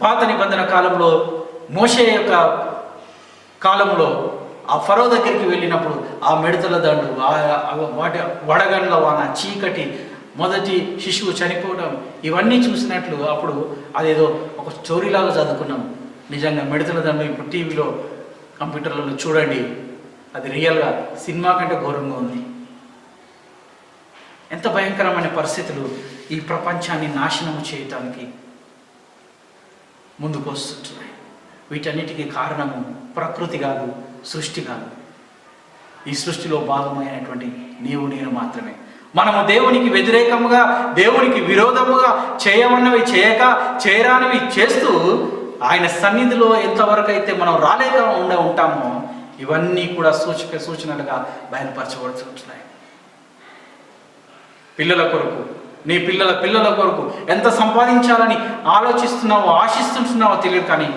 పాత నిబంధన కాలంలో, మోషే యొక్క కాలంలో ఆ ఫరో దగ్గరికి వెళ్ళినప్పుడు ఆ మిడతల దండు, వాటి వడగండ్ల వాన, చీకటి, మొదటి శిశువు చనిపోవడం, ఇవన్నీ చూసినట్లు అప్పుడు అదేదో ఒక స్టోరీలాగా చదువుకున్నాం. నిజంగా మిడతల దండు ఇప్పుడు టీవీలో, కంప్యూటర్లలో చూడండి, అది రియల్గా సినిమా కంటే ఘోరంగా ఉంది. ఎంత భయంకరమైన పరిస్థితులు ఈ ప్రపంచాన్ని నాశనం చేయటానికి ముందుకు వస్తుంటున్నాయి. వీటన్నిటికీ కారణము ప్రకృతి కాదు, సృష్టి కాదు. ఈ సృష్టిలో భాగమైనటువంటి నీవు నేను మాత్రమే. మనము దేవునికి వ్యతిరేకముగా, దేవునికి విరోధముగా చేయమన్నవి చేయక, చేయరానివి చేస్తూ ఆయన సన్నిధిలో ఎంతవరకు అయితే మనం రాలేక ఉంటామో ఇవన్నీ కూడా సూచనలుగా బయలుపరచబడుతుంటున్నాయి. పిల్లల కొరకు, నీ పిల్లల కొరకు ఎంత సంపాదించాలని ఆలోచిస్తున్నావో, ఆశిస్తుంటున్నావో తెలియదు. కానీ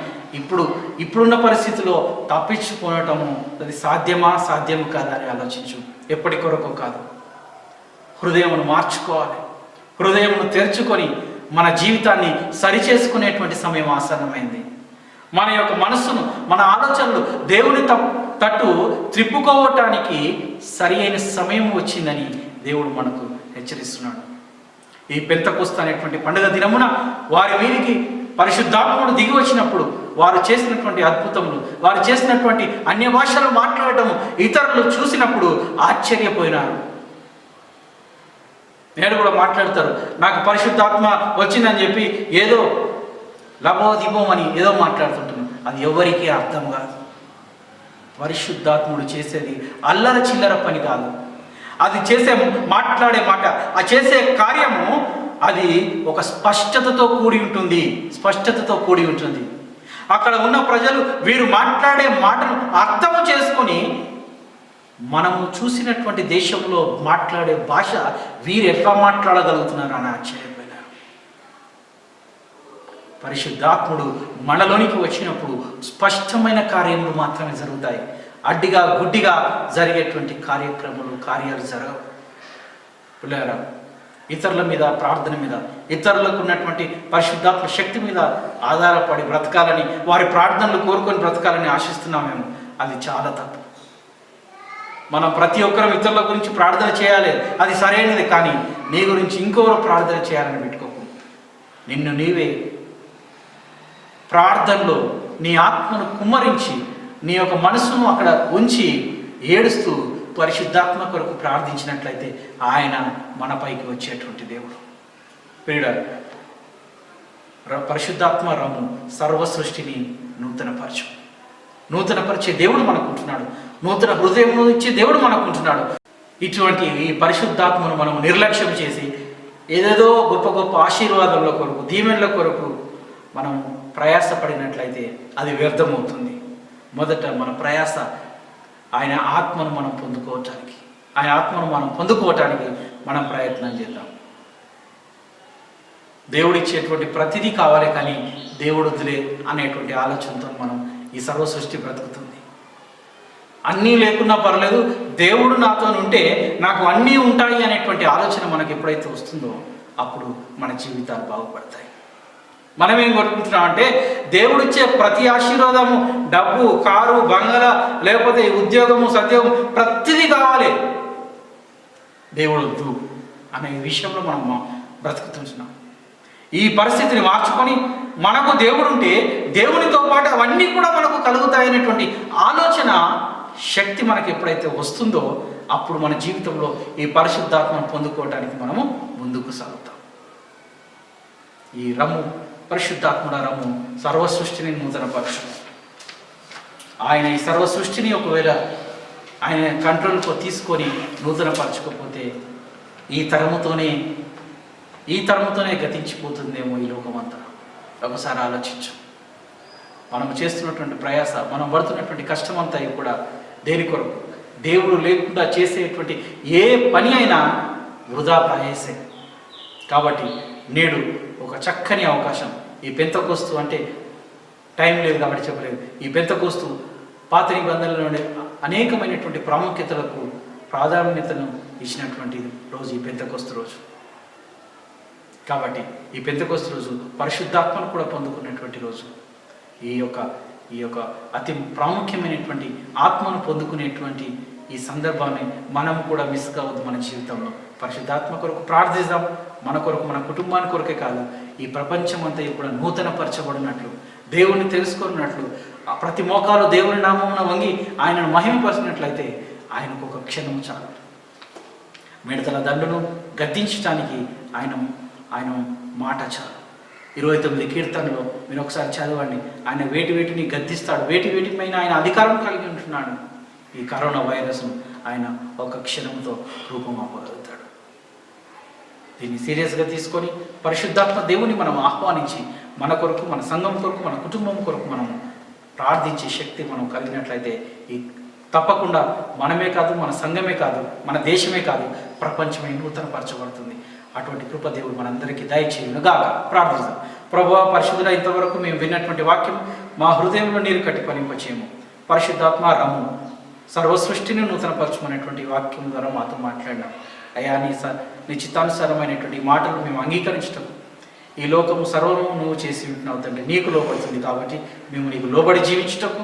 ఇప్పుడున్న పరిస్థితిలో తప్పించుకోవటము అది సాధ్యం కాదా అని ఆలోచించు. ఎప్పటి కొరకు కాదు. హృదయమును మార్చుకోవాలి. హృదయమును తెరుచుకొని మన జీవితాన్ని సరిచేసుకునేటువంటి సమయం ఆసన్నమైంది. మన యొక్క మనస్సును, మన ఆలోచనలు దేవుని తట్టు త్రిప్పుకోవటానికి సరి అయిన సమయం వచ్చిందని దేవుడు మనకు హెచ్చరిస్తున్నాడు. ఈ పెంతెకొస్తు అనేటువంటి పండుగ దినమున వారి మీదికి పరిశుద్ధాత్ముడు దిగి వచ్చినప్పుడు వారు చేసినటువంటి అద్భుతములు, వారు చేసినటువంటి అన్య భాషలు మాట్లాడటము ఇతరులు చూసినప్పుడు ఆశ్చర్యపోయినారు. నేడు కూడా మాట్లాడతారు, నాకు పరిశుద్ధాత్మ వచ్చిందని చెప్పి ఏదో లబోదిబోమని ఏదో మాట్లాడుతుంటున్నాను. అది ఎవరికీ అర్థం కాదు. పరిశుద్ధాత్ముడు చేసేది అల్లర చిల్లర పని కాదు. అది మాట్లాడే మాట, ఆ చేసే కార్యము అది ఒక స్పష్టతతో కూడి ఉంటుంది. అక్కడ ఉన్న ప్రజలు వీరు మాట్లాడే మాటను అర్థము చేసుకొని మనము చూసినటువంటి దేశంలో మాట్లాడే భాష వీరు ఎట్లా మాట్లాడగలుగుతున్నారు అని ఆశ్చర్యపోయినారు. పరిశుద్ధాత్ముడు మనలోనికి వచ్చినప్పుడు స్పష్టమైన కార్యములు మాత్రమే జరుగుతాయి. అడ్డిగా గుడ్డిగా జరిగేటువంటి కార్యాలు జరగవు. పిల్లరా, ఇతరుల మీద, ప్రార్థన మీద, ఇతరులకు ఉన్నటువంటి పరిశుద్ధాత్మ శక్తి మీద ఆధారపడి బ్రతకాలని, వారి ప్రార్థనలు కోరుకొని బ్రతకాలని ఆశిస్తున్నామేమో, అది చాలా తప్పు. మనం ప్రతి ఒక్కరం ఇతరుల గురించి ప్రార్థన చేయాలి, అది సరైనది. కానీ నీ గురించి ఇంకొకరు ప్రార్థన చేయాలని పెట్టుకోకు. నిన్ను నీవే ప్రార్థనలో నీ ఆత్మను కుమ్మరించి నీ యొక్క మనసును అక్కడ ఉంచి ఏడుస్తూ పరిశుద్ధాత్మ కొరకు ప్రార్థించినట్లయితే ఆయన మనపైకి వచ్చేటువంటి దేవుడు. ప్రియుడా, పరిశుద్ధాత్మ రమ్ము, సర్వ సృష్టిని నూతనపరిచే దేవుడు మనకుంటున్నాడు. నూతన హృదయం ఇచ్చే దేవుడు మనకుంటున్నాడు. ఇటువంటి ఈ పరిశుద్ధాత్మను మనం నిర్లక్ష్యం చేసి ఏదేదో గొప్ప గొప్ప ఆశీర్వాదాల కొరకు, దీవెనల కొరకు మనం ప్రయాసపడినట్లయితే అది వ్యర్థమవుతుంది. మొదట మన ప్రయాస ఆయన ఆత్మను మనం పొందుకోవటానికి మనం ప్రయత్నం చేద్దాం. దేవుడిచ్చేటువంటి ప్రతిదీ కావాలి, కానీ దేవుడు వదిలే అనేటువంటి ఆలోచనతో మనం ఈ సర్వ సృష్టి బ్రతుకుతుంది. అన్నీ లేకున్నా పర్లేదు, దేవుడు నాతో ఉంటే నాకు అన్నీ ఉంటాయి అనేటువంటి ఆలోచన మనకు ఎప్పుడైతే వస్తుందో అప్పుడు మన జీవితాలు బాగుపడతాయి. మనం ఏం కొట్టుకుంటున్నాం అంటే, దేవుడిచ్చే ప్రతి ఆశీర్వాదము, డబ్బు, కారు, బంగళా, లేకపోతే ఉద్యోగము, సద్యోగం ప్రతిదీ కావాలి, దేవుడు వద్దు అనే విషయంలో మనం బ్రతుకుతుంటున్నాం. ఈ పరిస్థితిని మార్చుకొని మనకు దేవుడు ఉంటే దేవునితో పాటు అవన్నీ కూడా మనకు కలుగుతాయనేటువంటి ఆలోచన శక్తి మనకు ఎప్పుడైతే వస్తుందో అప్పుడు మన జీవితంలో ఈ పరిశుద్ధాత్మను పొందుకోవడానికి మనము ముందుకు సాగుతాం. ఈ పరిశుద్ధాత్ముడ రమ్ము సర్వ సృష్టిని నూతనపరచు. ఆయన ఈ సర్వ సృష్టిని ఒకవేళ ఆయన కంట్రోల్తో తీసుకొని నూతనపరచకపోతే ఈ తరముతోనే గతించిపోతుందేమో ఈ లోకమంతా. ఒకసారి ఆలోచించు. మనం చేస్తున్నటువంటి ప్రయాస, మనం పడుతున్నటువంటి కష్టమంతా కూడా దేని కొరకు? దేవుడు లేకుండా చేసేటువంటి ఏ పని అయినా వృధా ప్రయాసే. కాబట్టి నేడు ఒక చక్కని అవకాశం. ఈ పెంతెకొస్తు అంటే టైం లేదు కాబట్టి చెప్పలేదు. ఈ పెంతెకొస్తు పాత నిబంధనలోని అనేకమైనటువంటి ప్రాధాన్యతను ఇచ్చినటువంటి రోజు ఈ పెంతెకొస్తు రోజు. కాబట్టి ఈ పెంతెకొస్తు రోజు పరిశుద్ధాత్మను కూడా పొందుకున్నటువంటి రోజు. ఈ యొక్క అతి ప్రాముఖ్యమైనటువంటి ఆత్మను పొందుకునేటువంటి ఈ సందర్భాన్ని మనం కూడా మిస్ కావద్దు. మన జీవితంలో పరిశుద్ధాత్మ కొరకు ప్రార్థిద్దాం. మన కొరకు, మన కుటుంబాని కొరకే కాదు, ఈ ప్రపంచం అంతా కూడా నూతనపరచబడినట్లు, దేవుణ్ణి తెలుసుకున్నట్లు, ప్రతి మోకాలు దేవుని నామమున వంగి ఆయనను మహిమపరిచినట్లయితే ఆయనకు ఒక క్షణం చాలు. మిడతల దండును గద్దించడానికి ఆయన మాట చాలు. 29 కీర్తనలో మీరు ఒకసారి చదవండి. ఆయన వేటిని గద్దిస్తాడు, వేటి పైన ఆయన అధికారం కలిగి ఉంటున్నాడు. ఈ కరోనా వైరస్ను ఆయన ఒక క్షణంతో రూపమాపగలుగుతాడు. దీన్ని సీరియస్గా తీసుకొని పరిశుద్ధాత్మ దేవుని మనం ఆహ్వానించి మన కొరకు, మన సంఘం కొరకు, మన కుటుంబం కొరకు మనం ప్రార్థించే శక్తి మనం కలిగినట్లయితే ఈ తప్పకుండా మనమే కాదు, మన సంఘమే కాదు, మన దేశమే కాదు, ప్రపంచమే నూతనపరచబడుతుంది. అటువంటి కృప దేవుడు మనందరికీ దయచేయునుగా. ప్రార్థిస్తాం. ప్రభువా పరిశుద్ధుల, ఇంతవరకు మేము విన్నటువంటి వాక్యం మా హృదయంలో నీరు కట్టి ఫలింపచేయము. పరిశుద్ధాత్మ రమ్ము, సర్వ సృష్టిని నూతనపరచమనేటువంటి వాక్యం ద్వారా మాతో మాట్లాడినాం అయ్యా. నీ చిత్తానుసారమైనటువంటి మాటలు మేము అంగీకరించటం, ఈ లోకము సర్వము నువ్వు చేసి ఉంటున్నావు తండ్రి, నీకు లోబడుతుంది కాబట్టి మేము నీకు లోబడి జీవించటకు,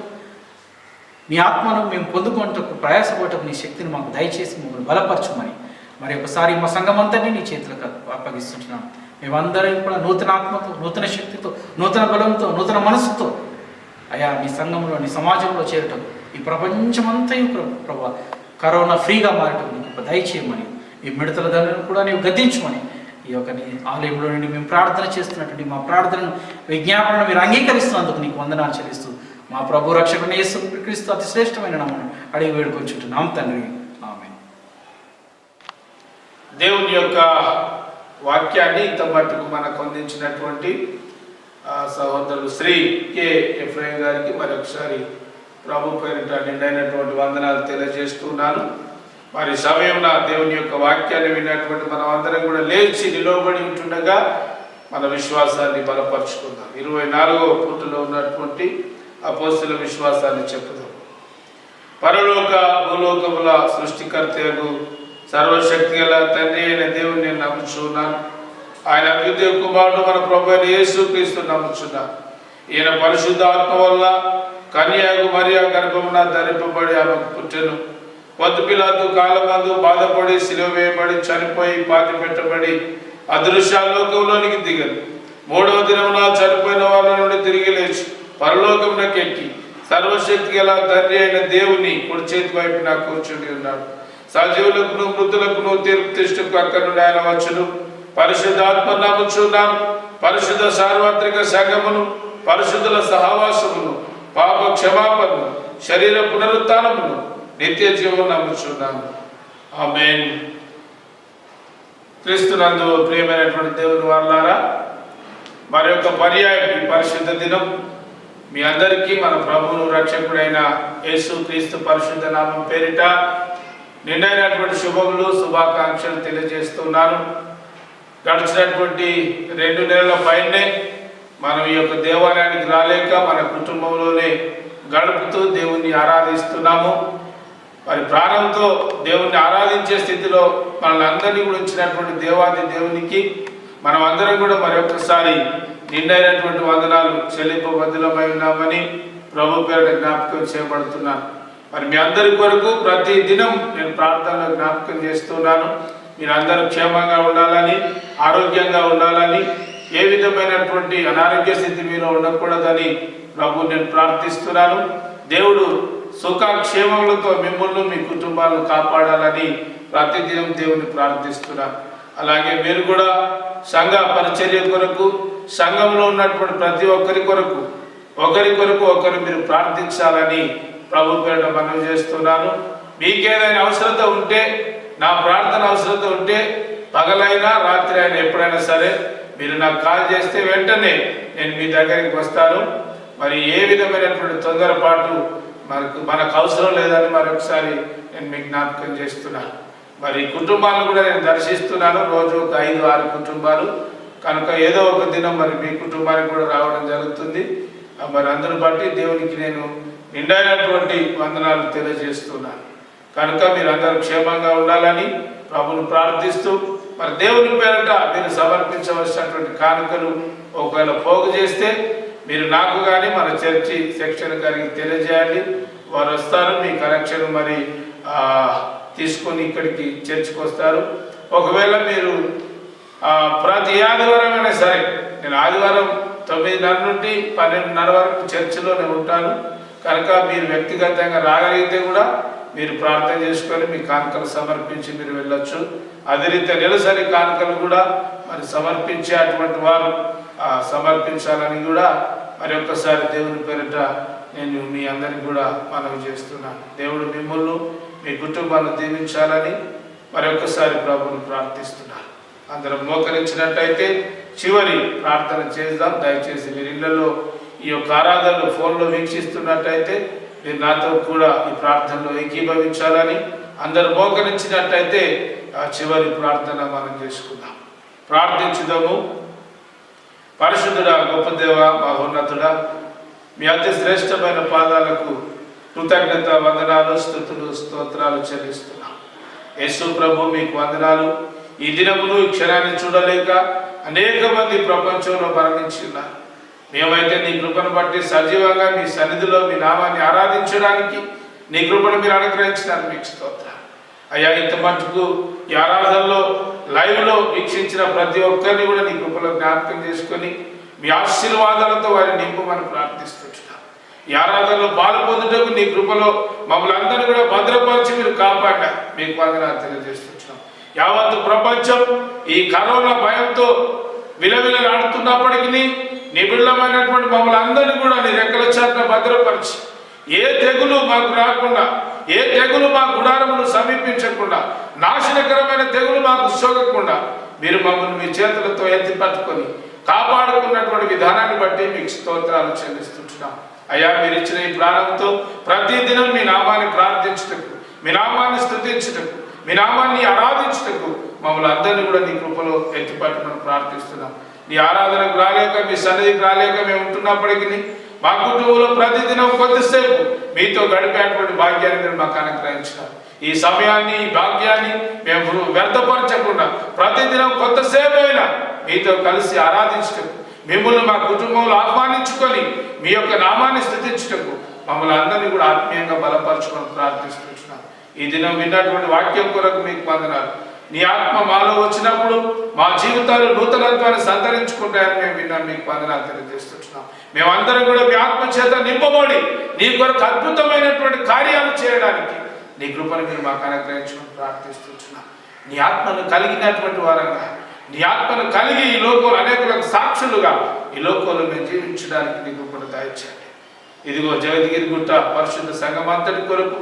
నీ ఆత్మను మేము పొందుకోవటకు, ప్రయాసపడటకు నీ శక్తిని మాకు దయచేసి మమ్మల్ని బలపరచమని మరి ఒకసారి మా సంఘం అంతని నీ చేతులకు అప్పగిస్తుంటున్నాం. మేమందరం కూడా నూతన ఆత్మతో, నూతన శక్తితో, నూతన బలంతో, నూతన మనసుతో అయ్యా నీ సంఘంలో, నీ సమాజంలో చేరటం, ఈ ప్రపంచమంతయు ప్రభా కరోనా ఫ్రీగా మారటం నీకు దయచేయమని, ఈ మిడతల దండను కూడా నీవు గద్దించమని, ఈ యొక్క నీ ఆలయంలో నుండి మేము ప్రార్థన చేస్తున్నటువంటి మా ప్రార్థనను, విజ్ఞాపనను మీరు అంగీకరిస్తున్నందుకు నీకు వందనాలు చెల్లిస్తూ మా ప్రభు రక్షకుని యేసు క్రీస్తు అతి శ్రేష్టమైన నామమున అడిగి వేడుకొంచుంటున్నాం తండ్రి. ఆమేన్. దేవుని యొక్క వాక్యాన్ని ఇంత మట్టుకు మనకు అందించినటువంటి సహోదరులు శ్రీ కె ఎఫ్రాయిం గారికి మరొకసారి ప్రభు పేరిట నిండైనటువంటి వందనాలు తెలియజేస్తున్నాను. మరి సమయంలో దేవుని యొక్క వాక్యాన్ని విన్నటువంటి మనం అందరం కూడా లేచి నిలవబడి ఉంటుండగా మన విశ్వాసాన్ని బలపరుచుకుందాం. 24వ పూటలో ఉన్నటువంటి అపోస్తల విశ్వాసాన్ని చెప్పుదాం. పరలోక భూలోకముల సృష్టికర్తకు సర్వశక్తి గల తండ్రి అయిన దేవుని నేను నమ్ముచున్నాను. ఆయన అద్వితీయ కుమారుడు మన ప్రభు అయిన యేసుక్రీస్తు నమ్ముచున్నాను. ఈయన పరిశుద్ధాత్మ వల్ల కన్యాకు మరియా గర్భమున ధరింపబడి ఆమెకు పుట్టెను. పొద్దు పిలాతు కాలమందు బాధపడి సిలువ వేయబడి చనిపోయి పాతి పెట్టబడి అదృశ్యాలోకంలోనికి దిగను. 3వ దినమున చనిపోయిన వాళ్ళ నుండి తిరిగి లేచి పరలోకమునకు ఎక్కి సర్వశక్తి గల తండ్రి అయిన దేవుని కుడి చేతి వైపు నాకు కూర్చుని ఉన్నాడు. సజీవులకును మృతులకును తీర్పు తీర్చుటకు అక్కడి నుండి ఆయన వచ్చును. పరిశుద్ధాత్మ నమ్ముచున్నాను. పరిశుద్ధ సార్వత్రిక సంఘమును, పరిశుద్ధుల సహవాసమును, పాప క్షమాపణను, శరీర పునరుత్థానమును, నిత్య జీవం నమ్ముచున్నాను. ఆమేన్. క్రీస్తునందు ప్రియమైనటువంటి దేవుని వారలారా, మరి యొక్క పర్యాయం ఈ పరిశుద్ధ దినం మీ అందరికీ మన ప్రభువును రక్షకుడైన యేసు క్రీస్తు పరిశుద్ధ నామం పేరిట నిండైనటువంటి శుభములు, శుభాకాంక్షలు తెలియజేస్తున్నాను. గడిచినటువంటి 2 నెలల పైనే మనం ఈ యొక్క దేవాలయానికి రాలేక మన కుటుంబంలోనే గడుపుతూ దేవుణ్ణి ఆరాధిస్తున్నాము. మరి ప్రాణంతో దేవుణ్ణి ఆరాధించే స్థితిలో మనల్ని అందరినీ కూడా ఉంచినటువంటి దేవాది దేవునికి మనం అందరం కూడా మరొకసారి నిండైనటువంటి వందనాలు చెల్లింపబద్ధులమై ఉన్నామని ప్రభు పేరిట జ్ఞాపకం చేయబడుతున్నాను. మరి మీ అందరి కొరకు ప్రతి దినం నేను ప్రార్థనలో జ్ఞాపకం చేస్తున్నాను. మీరు అందరూ క్షేమంగా ఉండాలని, ఆరోగ్యంగా ఉండాలని, ఏ విధమైనటువంటి అనారోగ్య స్థితి మీలో ఉండకూడదని ప్రభు నేను ప్రార్థిస్తున్నాను. దేవుడు సుఖక్షేమములతో మిమ్మల్ని, మీ కుటుంబాలను కాపాడాలని ప్రతిదినం దేవుని ప్రార్థిస్తున్నాను. అలాగే మీరు కూడా సంఘ పరిచర్య కొరకు, సంఘంలో ఉన్నటువంటి ప్రతి ఒక్కరి కొరకు ఒకరు మీరు ప్రార్థించాలని ప్రభు పేరిట మనవి చేస్తున్నాను. మీకేదైనా అవసరత ఉంటే, నా ప్రార్థన అవసరత ఉంటే పగలైనా రాత్రి అయినా ఎప్పుడైనా సరే మీరు నాకు కాల్ చేస్తే వెంటనే నేను మీ దగ్గరికి వస్తాను. మరి ఏ విధమైనటువంటి తొందరపాటు మనకు అవసరం లేదని మరొకసారి నేను మీకు జ్ఞాపకం చేస్తున్నాను. మరి కుటుంబాలను కూడా నేను దర్శిస్తున్నాను. రోజు ఒక 5-6 కుటుంబాలు కనుక ఏదో ఒక దినం మరి మీ కుటుంబానికి కూడా రావడం జరుగుతుంది. మరి అందరిని బట్టి దేవునికి నేను నిండైనటువంటి వందనాలు తెలియజేస్తున్నాను. కనుక మీరు అందరూ క్షేమంగా ఉండాలని ప్రభువును ప్రార్థిస్తూ, మరి దేవుని పేరిట మీరు సమర్పించవలసినటువంటి కానుకలు ఒకవేళ పోగు చేస్తే మీరు నాకు కానీ మన చర్చి సెక్షన్ గారికి తెలియజేయాలి. వారు వస్తారు, మీ కనెక్షన్ మరి తీసుకొని ఇక్కడికి చర్చికి వస్తారు. ఒకవేళ మీరు ప్రతి ఆదివారం అయినా సరే, నేను ఆదివారం 9:30 నుండి 12:30 వరకు చర్చిలోనే ఉంటాను. కనుక మీరు వ్యక్తిగతంగా రాగలిగితే కూడా మీరు ప్రార్థన చేసుకొని మీ కానుకలు సమర్పించి మీరు వెళ్ళొచ్చు. అదే రీతి నెలసరి కానుకలు కూడా మరి సమర్పించే అటువంటి వారు సమర్పించాలని కూడా మరి ఒక్కసారి దేవుని పేరిట నేను మీ అందరికి కూడా మనవి చేస్తున్నాను. దేవుడు మిమ్మల్ని, మీ కుటుంబాలను దీవించాలని మరి ఒక్కసారి ప్రభువును ప్రార్థిస్తున్నాను. అందరం మోకరించినట్టయితే చివరి ప్రార్థన చేద్దాం. దయచేసి మీరు ఇళ్లలో ఈ యొక్క ఆరాధనలు ఫోన్లో వీక్షిస్తున్నట్టయితే మీరు నాతో కూడా ఈ ప్రార్థనలో ఏకీభవించాలని అందరూ మోకరించినట్టయితే ఆ చివరి ప్రార్థన మనం చేసుకుందాం. ప్రార్థించుదాము. పరిశుద్ధుడా, గొప్ప దేవ, మహోన్నతుడా, మీ అతి శ్రేష్టమైన పాదాలకు కృతజ్ఞత వందనాలు, స్తుతులు, స్తోత్రాలు చెల్లిస్తున్నాం. యేసు ప్రభు, మీకు వందనాలు. ఈ దినమును ఈ క్షణాన్ని చూడలేక అనేక మంది ప్రపంచంలో మరణించి ఉన్నారు. మేమైతే నీ కృపను బట్టి సజీవంగా మీ సన్నిధిలో మీ నామాన్ని ఆరాధించడానికి నీ కృపను మీరు అనుగ్రహించినారు. మీకు స్తోత్రాలు అయ్యా. ఇంత మటుకు ఈ ఆరాధనలో లైవ్లో వీక్షించిన ప్రతి ఒక్కరిని కూడా నీ కృపలో జ్ఞాపకం చేసుకొని మీ ఆశీర్వాదాలతో వారిని నింపమని ప్రార్థిస్తున్నాం. ఈ ఆరాధనలో పాలు పొందుటకు నీ కృపలో మమ్మల్ని అందరినీ కూడా భద్రపరిచి మీరు కాపాడారు. మీకు వందనాలు తెలియజేస్తున్నాం. యావత్తు ప్రపంచం ఈ కరోనా భయంతో విలవిలలాడుతున్నప్పటికీ నిబిడమైనటువంటి మమ్మల్ని అందరినీ కూడా నీ రెక్కల చాటున భద్రపరిచి ఏ తెగులు మాకు రాకుండా, ఏ తెగులు మా గుడారమును సమీపించకుండా, నాశనకరమైన తెగులు మాకు సోకకుండా మీరు మమ్మల్ని మీ చేతులతో ఎత్తి పట్టుకొని కాపాడుకున్నటువంటి విధానాన్ని బట్టి మీకు స్తోత్రాలు చెల్లిస్తుంటున్నాం. అయ్యా, మీరు ఇచ్చిన ఈ ప్రారంభంతో ప్రతిదినం మీ నామాన్ని ప్రార్థించుటకు, మీ నామాన్ని స్తుతించుటకు, మీ నామాన్ని ఆరాధించుటకు మమ్మల్ని అందరినీ కూడా నీ కృపలో ఎత్తిపట్టుమని ప్రార్థిస్తున్నాం. నీ ఆరాధనకు రాలేక, మీ సన్నిధికి రాలేక మేము ఉంటున్నప్పటికీ మా కుటుంబంలో ప్రతిదినం కొద్దిసేపు మీతో గడిపేటువంటి భాగ్యాన్ని మీరు మాకు అనుగ్రహించినారు. ఈ సమయాన్ని, ఈ భాగ్యాన్ని మేము వ్యర్థపరచకుండా ప్రతిదినం కొంతసేపు అయినా మీతో కలిసి ఆరాధించటకు, మిమ్మల్ని మా కుటుంబంలో ఆహ్వానించుకొని మీ యొక్క నామాన్ని స్తుతించటకు మమ్మల్ని అందరినీ కూడా ఆత్మీయంగా బలపరచుకొని ప్రార్థిస్తున్నాం. ఈ దినం విన్నటువంటి వాక్యం కొరకు మీకు వందనాలు. నీ ఆత్మ మాలో వచ్చినప్పుడు మా జీవితాలు నూతనత్వాన్ని సంతరించుకుంటాయని మేము విన్నాం. మీకు వందనాలు తెలియజేస్తున్నాం. మేమందరం కూడా మీ ఆత్మ చేత నింపబడి నీ కొరకు అద్భుతమైనటువంటి కార్యాలు చేయడానికి నీ కృపను మీరు మాకు అనుగ్రహించమని ప్రార్థిస్తున్నాం. నీ ఆత్మను కలిగినటువంటి వారంగా, నీ ఆత్మను కలిగి ఈ లోకంలో అనేకులకు సాక్షులుగా ఈ లోకంలో మేము జీవించడానికి నీ కృపను దయచేయండి. ఇదిగో జగద్గిరి గుట్ట పరిశుద్ధ సంఘం అంతటి కొరకు,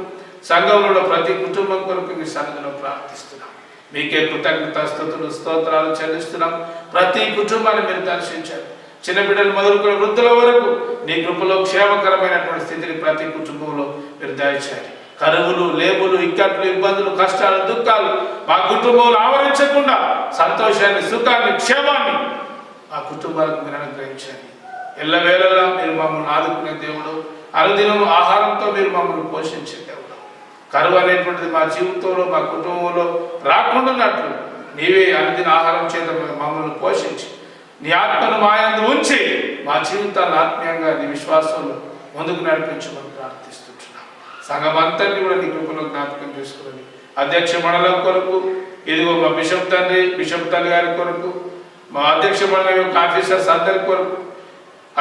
సంఘంలో ప్రతి కుటుంబం కొరకు మీ సన్నిధిలో ప్రార్థిస్తున్నాం. మీకే కృతజ్ఞత స్తుతులు స్తోత్రాలు చెల్లిస్తున్నాం. ప్రతి కుటుంబాన్ని మీరు దర్శించారు. చిన్న బిడ్డలు మొదలుకొని వృద్ధుల వరకు నీ కృపలో క్షేమకరమైనటువంటి స్థితిని ప్రతి కుటుంబంలో మీరు దయచేయాలి. కరువులు, లేబులు, ఇక్కట్లు, ఇబ్బందులు, కష్టాలు, దుఃఖాలు మా కుటుంబంలో ఆవరించకుండా సంతోషాన్ని, సుఖాన్ని, క్షేమాన్ని ఆ కుటుంబాలకు మీరు అనుగ్రహించండి. ఎల్లవేళలా మీరు మమ్మల్ని ఆదుకునే దేవుడు, అనుదినం ఆహారంతో మీరు మమ్మల్ని పోషించే దేవుడు. కరువు అనేటువంటిది మా జీవితంలో, మా కుటుంబంలో రాకుండాన్నట్లు నీవే అనుదిన ఆహారం చేత మమ్మల్ని పోషించి నీ ఆత్మను మా యందు ఉంచి మా జీవితాన్ని ఆత్మీయంగా నీ విశ్వాసంలో ముందుకు నడిపించమని ప్రార్థిస్తుంటున్నాం. సంఘం అంతటిని కూడా నీ కృపలో జ్ఞాపకం చేసుకుని అధ్యక్ష మండలం కొరకు, ఇదిగో మా బిషప్ తండ్రి గారి కొరకు, మా అధ్యక్ష మండలం యొక్క ఆఫీసర్స్ అందరి కొరకు,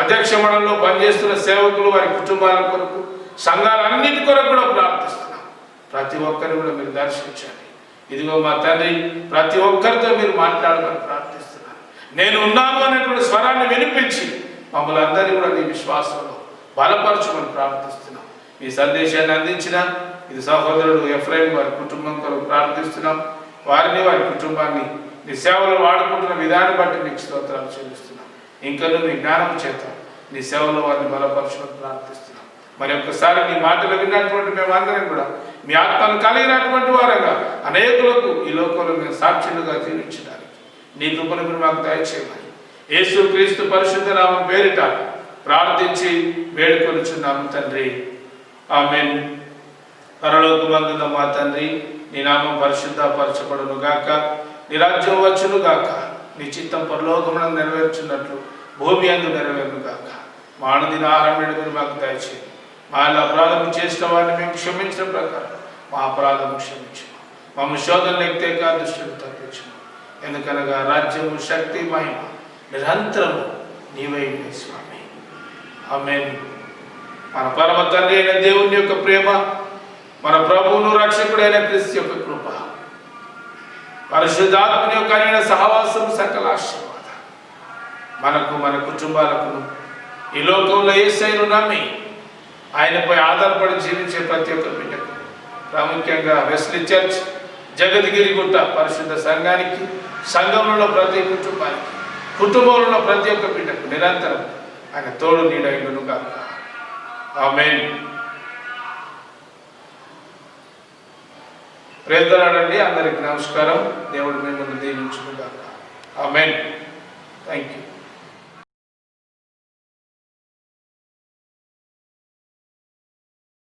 అధ్యక్ష మండలంలో పనిచేస్తున్న సేవకులు వారి కుటుంబాల కొరకు, సంఘాలన్నిటి కొరకు కూడా ప్రార్థిస్తున్నాం. ప్రతి ఒక్కరిని కూడా మీరు దర్శించండి. ఇదిగో మా తండ్రి, ప్రతి ఒక్కరితో మీరు మాట్లాడమని ప్రార్థిస్తున్నాను. నేను ఉన్నాను అనేటువంటి స్వరాన్ని వినిపించి మమ్మల్ని అందరినీ కూడా నీ విశ్వాసంలో బలపరచమని ప్రార్థిస్తున్నాం. ఈ సందేశాన్ని అందించిన ఇది సహోదరుడు ఎఫ్రైం వారి కుటుంబం కొరకు ప్రార్థిస్తున్నాం. వారిని, వారి కుటుంబాన్ని నీ సేవలో వాడుకుంటున్న విధానం బట్టి నీకు స్తోత్రాలు చెల్లిస్తున్నాం. ఇంకా నీ జ్ఞానం చేత నీ సేవలో వారిని బలపరచమని ప్రార్థిస్తున్నాం. మరి ఒక్కసారి నీ మాటలు విన్నటువంటి మేమందరం కూడా మీ ఆత్మను కలిగినటువంటి వారంగా అనేకులకు ఈ లోకంలో మేము సాక్షులుగా జీవించడానికి నీ కృపను మీరు మాకు దయచేయమని యేసు క్రీస్తు పరిశుద్ధ నామం పేరిట ప్రార్థించి వేడుకొనుచున్నాము తండ్రి. ఆమేన్. పరలోకమందున్న మా తండ్రి, నీ నామం పరిశుద్ధపరచబడును గాక, నీ రాజ్యం వచ్చును గాక, నీ చిత్తం పరలోకమున నెరవేర్చున్నట్లు భూమి అందు నెరవేరును గాక. మా అనుదిన ఆహారం మీరు మాకు దయచేయండి. మా అపరాధం చేసిన వారిని మేము క్షమించిన ప్రకారం మా అపరాధం క్షమించు. మమ్మ శోధన ఎక్తేక దుష్టులు తప్పించు. ఎందుకనగా రాజ్యము, శక్తి, మహిమ నిరంతరము నీవే స్వామి. ఆమేన్. మన పరమ తండ్రి అయిన దేవుని యొక్క ప్రేమ, మన ప్రభువును రక్షకుడైన క్రీస్తు యొక్క కృప, పరిశుద్ధాత్మని యొక్క అయిన సహవాసం, సకల ఆశీర్వాదం మనకు, మన కుటుంబాలకు, ఈ లోకంలో యేసయ్యను నమ్మి ఆయనపై ఆధారపడి జీవించే ప్రతి ఒక్క బిడ్డకు, ప్రాముఖ్యంగా వెస్లీ చర్చ్ జగద్గిరి గుట్ట పరిశుద్ధ సంఘానికి, సంఘంలో ఉన్న ప్రతి కుటుంబానికి, కుటుంబంలో ఉన్న ప్రతి ఒక్క బిడ్డకు నిరంతరం ఆయన తోడు నీడైనను కాక. ఆమేన్. ప్రేదలాడండి. అందరికి నమస్కారం. దేవుడు మిమ్మల్ని దీవించును కాక. ఆమేన్. Thank you.